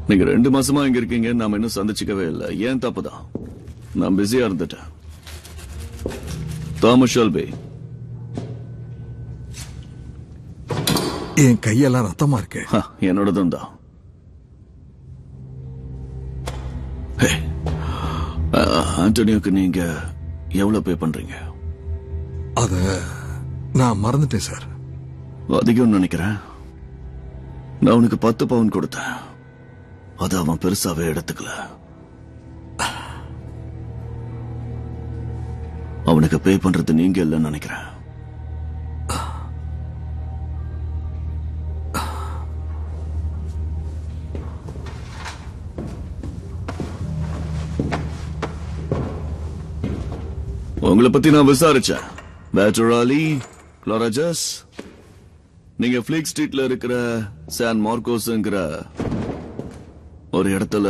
நீங்க 2 மாசமா இங்க இருக்கீங்க, நாம இன்னும் சந்திச்சுக்கவே இல்லை. ஏன் தப்புதான், நான் பிஸியா இருந்துட்டேன். தாமஸ் ஷெல்பி, என் கையெல்லாம் ரத்தமா இருக்கு. என்னோடதும் தான். ஆண்டோனியோக்கு நீங்க எவ்வளவு பே பண்றீங்க? அத நான் மறந்துட்டேன் சார். அதிகம் நினைக்கிறேன். நான் உனக்கு 10 பவுன் கொடுத்தேன். அது அவன் பெருசாவே எடுத்துக்கல. அவனுக்கு பே பண்றது நீங்க இல்லைன்னு நினைக்கிறேன். உங்களை பத்தி நான் விசாரிச்சேன். பேட்டராலி, குளோரஜஸ், நீங்க பிளிக் ஸ்ட்ரீட்ல இருக்கிற சான் மார்க்கோஸ்ங்கிற ஒரு இடத்துல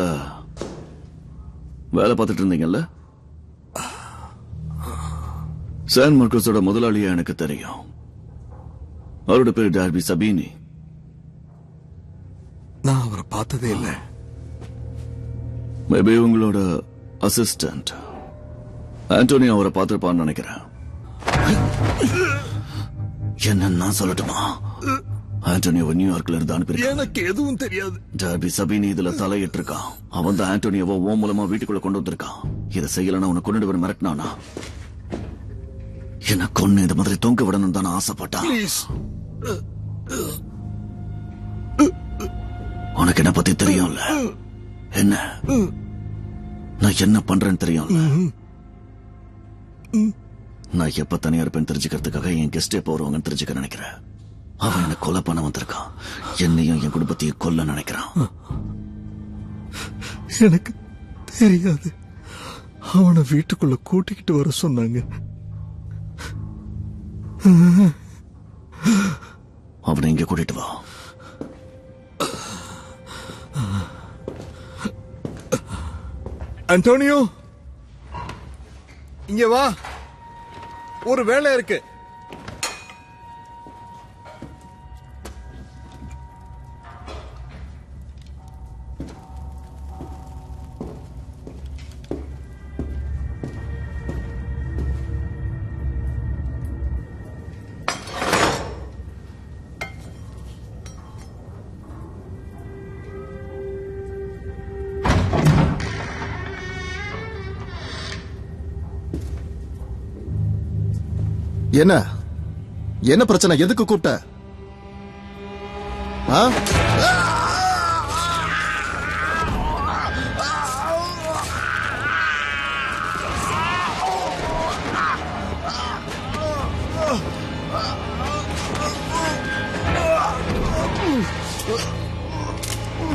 வேலை பார்த்துட்டு இருந்தீங்கல்ல? சான் மார்க்கோஸோட முதலாளியா எனக்கு தெரியும். அவரோட பேர் டார்பி சபீனி. நான் அவரை பார்த்ததே இல்லை. மேபி உங்களோட அசிஸ்டன்ட் ஆண்டோனியோ அவரை பார்த்திருப்பான்னு நினைக்கிறேன். என்ன நான் சொல்லட்டுமா? ஆண்டோனியோவை நியூயார்க்ல இருந்து அனுப்பியிருக்கான். எனக்கு எதுவும் தெரியாது. டார்பி சபீனி இதுல தலையிட்டு இருக்கான். அவன் தான் ஆண்டோனியோவை ஓ மூலமா வீட்டுக்குள்ள கொண்டு வந்திருக்கான். இதை செய்யலன்னா உன்னை கொண்டு வர மிரட்டினானா? என்ன கொன்னு இந்த மாதிரி தொங்க விடணும் தானே ஆசைப்பட்டான். உனக்கு என்ன பத்தி தெரியும்ல? என்ன நான் என்ன பண்றேன்னு தெரியும்ல? நான் எப்ப தனியா இருப்பேன் தெரிஞ்சுக்கிறதுக்காக என் கெஸ்டே போறவங்கன்னு தெரிஞ்சுக்க நினைக்கிறேன். அவன் என்ன கொலை பண்ண வந்திருக்கான். என்னையும் என் குடும்பத்தையும் கொல்ல நினைக்கிறான். எனக்கு தெரியாது. அவனை வீட்டுக்குள்ள கூட்டிக்கிட்டு வர சொன்னாங்க. அவனை இங்க கூட்டிட்டு வா. அண்டோனியோ, இங்க வா. ஒரு வேலை இருக்கு. என்ன என்ன பிரச்சனை? எதுக்கு கூப்பிட்ட?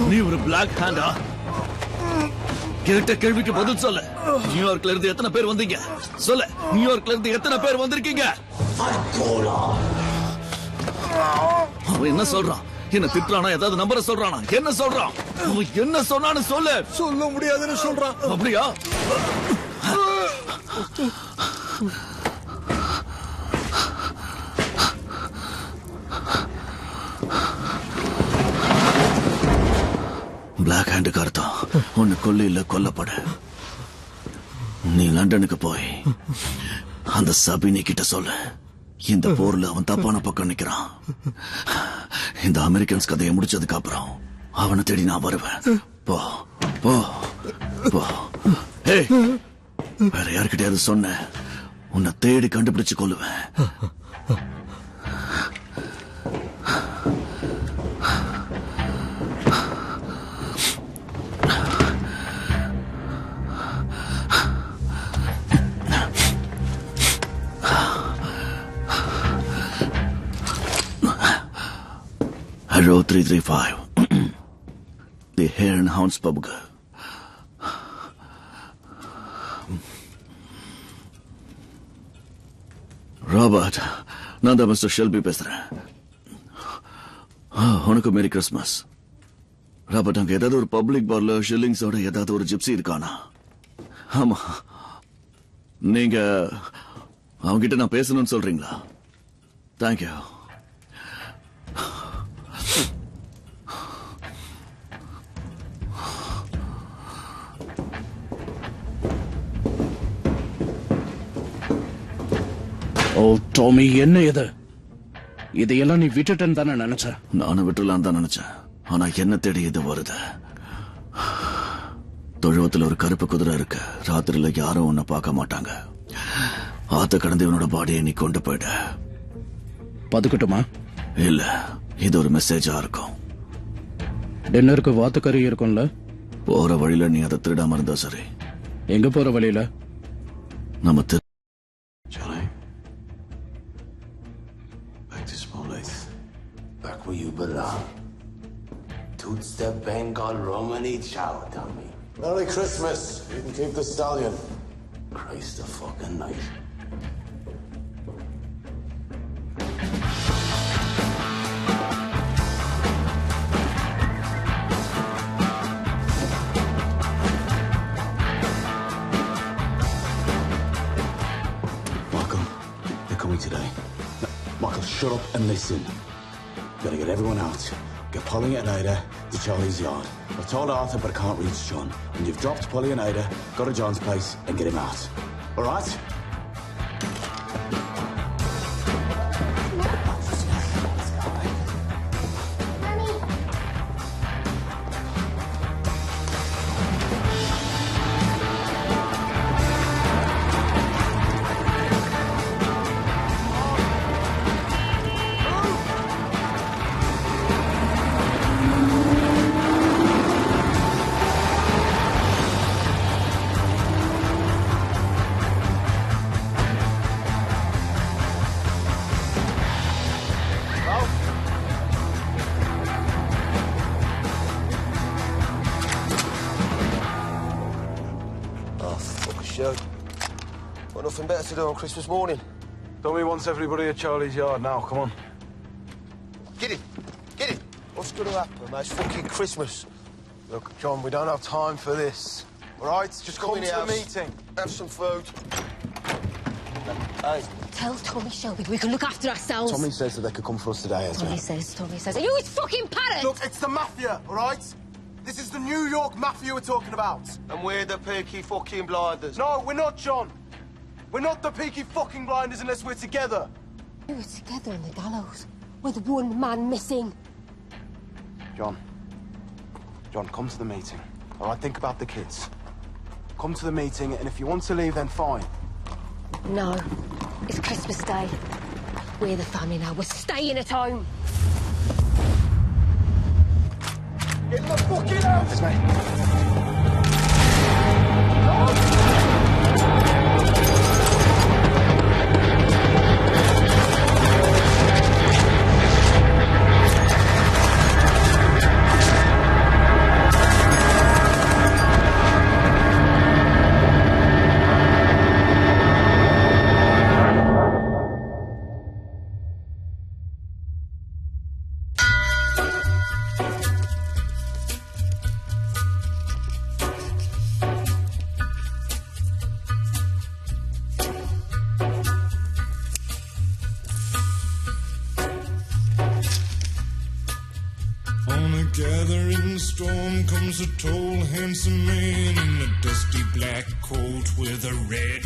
நீ ஒரு பிளாக் ஹேண்டா? கேட்ட கேள்விக்கு பதில் சொல்ல. நியூயார்க்ல இருந்து எத்தனை பேர் வந்தீங்க? சொல்ல. நியூயார்க்ல இருந்து எத்தனை பேர் வந்திருக்கீங்க? அவன் என்ன சொல்றான்? என்ன திட்டுறானா? ஏதாவது நம்பரை சொல்றானா? என்ன சொல்றான்? அவன் என்ன சொன்னான்னு சொல்ல. சொல்ல முடியாதுன்னு சொல்றான். அப்படியா? பிளாக் ஹேண்டுக்கு அர்த்தம் ஒன்னு கொல்ல இல்ல கொல்லப்பட. நீ லண்டனுக்கு போய் அந்த சபினி கிட்ட சொல்லு, இந்த போர்ல அவன் தப்பான பக்கம் நிக்கிறான். இந்த அமெரிக்கன்ஸ் கதையை முடிச்சதுக்கு அப்புறம் அவனை தேடி நான் வருவேன். போ போ போ. ஏய், வேற யாருக்கிட்டையாவது சொன்ன உன்னை தேடி கண்டுபிடிச்சு கொள்ளுவேன். 0335 தி ஹேர் அண்ட் ஹவுன்ஸ் பப்க்கு. ராபர்ட், நான் தான் மிஸ்டர் ஷெல்பி பேசுறேன். உனக்கு மேரி கிறிஸ்மஸ். ராபர்ட், அங்க ஏதாவது ஒரு பப்ளிக் பார்ல ஷில்லிங்ஸோட ஏதாவது ஒரு ஜிப்சி இருக்கானா? ஆமா, நீங்க அவங்கிட்ட நான் பேசணும்னு சொல்றீங்களா? தேங்க்யூ. ஓ டாமி, என்ன இது? இதையெல்லாம் நீ விட்டுட்டேன்னு தானே நினைச்ச? நானும் விட்டுலான்னு தான் நினைச்சேன். ஆனா என்ன தேடி இது வருது. தொழுவத்துல ஒரு கருப்பு குதிரை இருக்கு. ராத்திரில யாரும் உன்னை பார்க்க மாட்டாங்க. ஆத்த கடந்து இவனோட பாடியை நீ கொண்டு போயிட. பதுக்கட்டுமா? இல்ல, இது ஒரு மெசேஜா இருக்கும். டின்னருக்கு வாத்துக்கறி இருக்கும்ல? போற வழியில நீ அதை திருடாம இருந்தா சரி. எங்க போற வழியில? நம்ம Back where you belong. Toots the Bengal Romany chow, Tommy. Merry Christmas. You can keep the stallion. Christ the fucking night. Michael, they're coming today. No, Michael, shut up and listen. Gotta get everyone out. Get Polly and Ada to Charlie's yard. I've told Arthur, but I can't reach John. When you've dropped Polly and Ada, go to John's place and get him out. All right? Got nothing better to do on Christmas morning. Tommy wants everybody at Charlie's yard now. Come on. Get it. Get it. What's going to happen, mate? It's fucking Christmas. Look, John, we don't have time for this. All right? Just come in to here. the meeting. Have some food. Hey. Tell Tommy Shelby we can look after ourselves. Tommy says that they could come for us today as well. Tommy says. Are you his fucking parrot? Look, it's the mafia, all right? This is the New York mafia we're talking about. And we're the Peaky fucking Blinders. No, we're not, John. We're not the Peaky fucking Blinders unless we're together. We were together in the gallows with one man missing. John, come to the meeting. All right, think about the kids. Come to the meeting, and if you want to leave, then fine. No, it's Christmas Day. We're the family now. We're staying at home. Get the fucking house! Yes, mate. Gathering storm comes a tall, handsome man in a dusty black coat with a red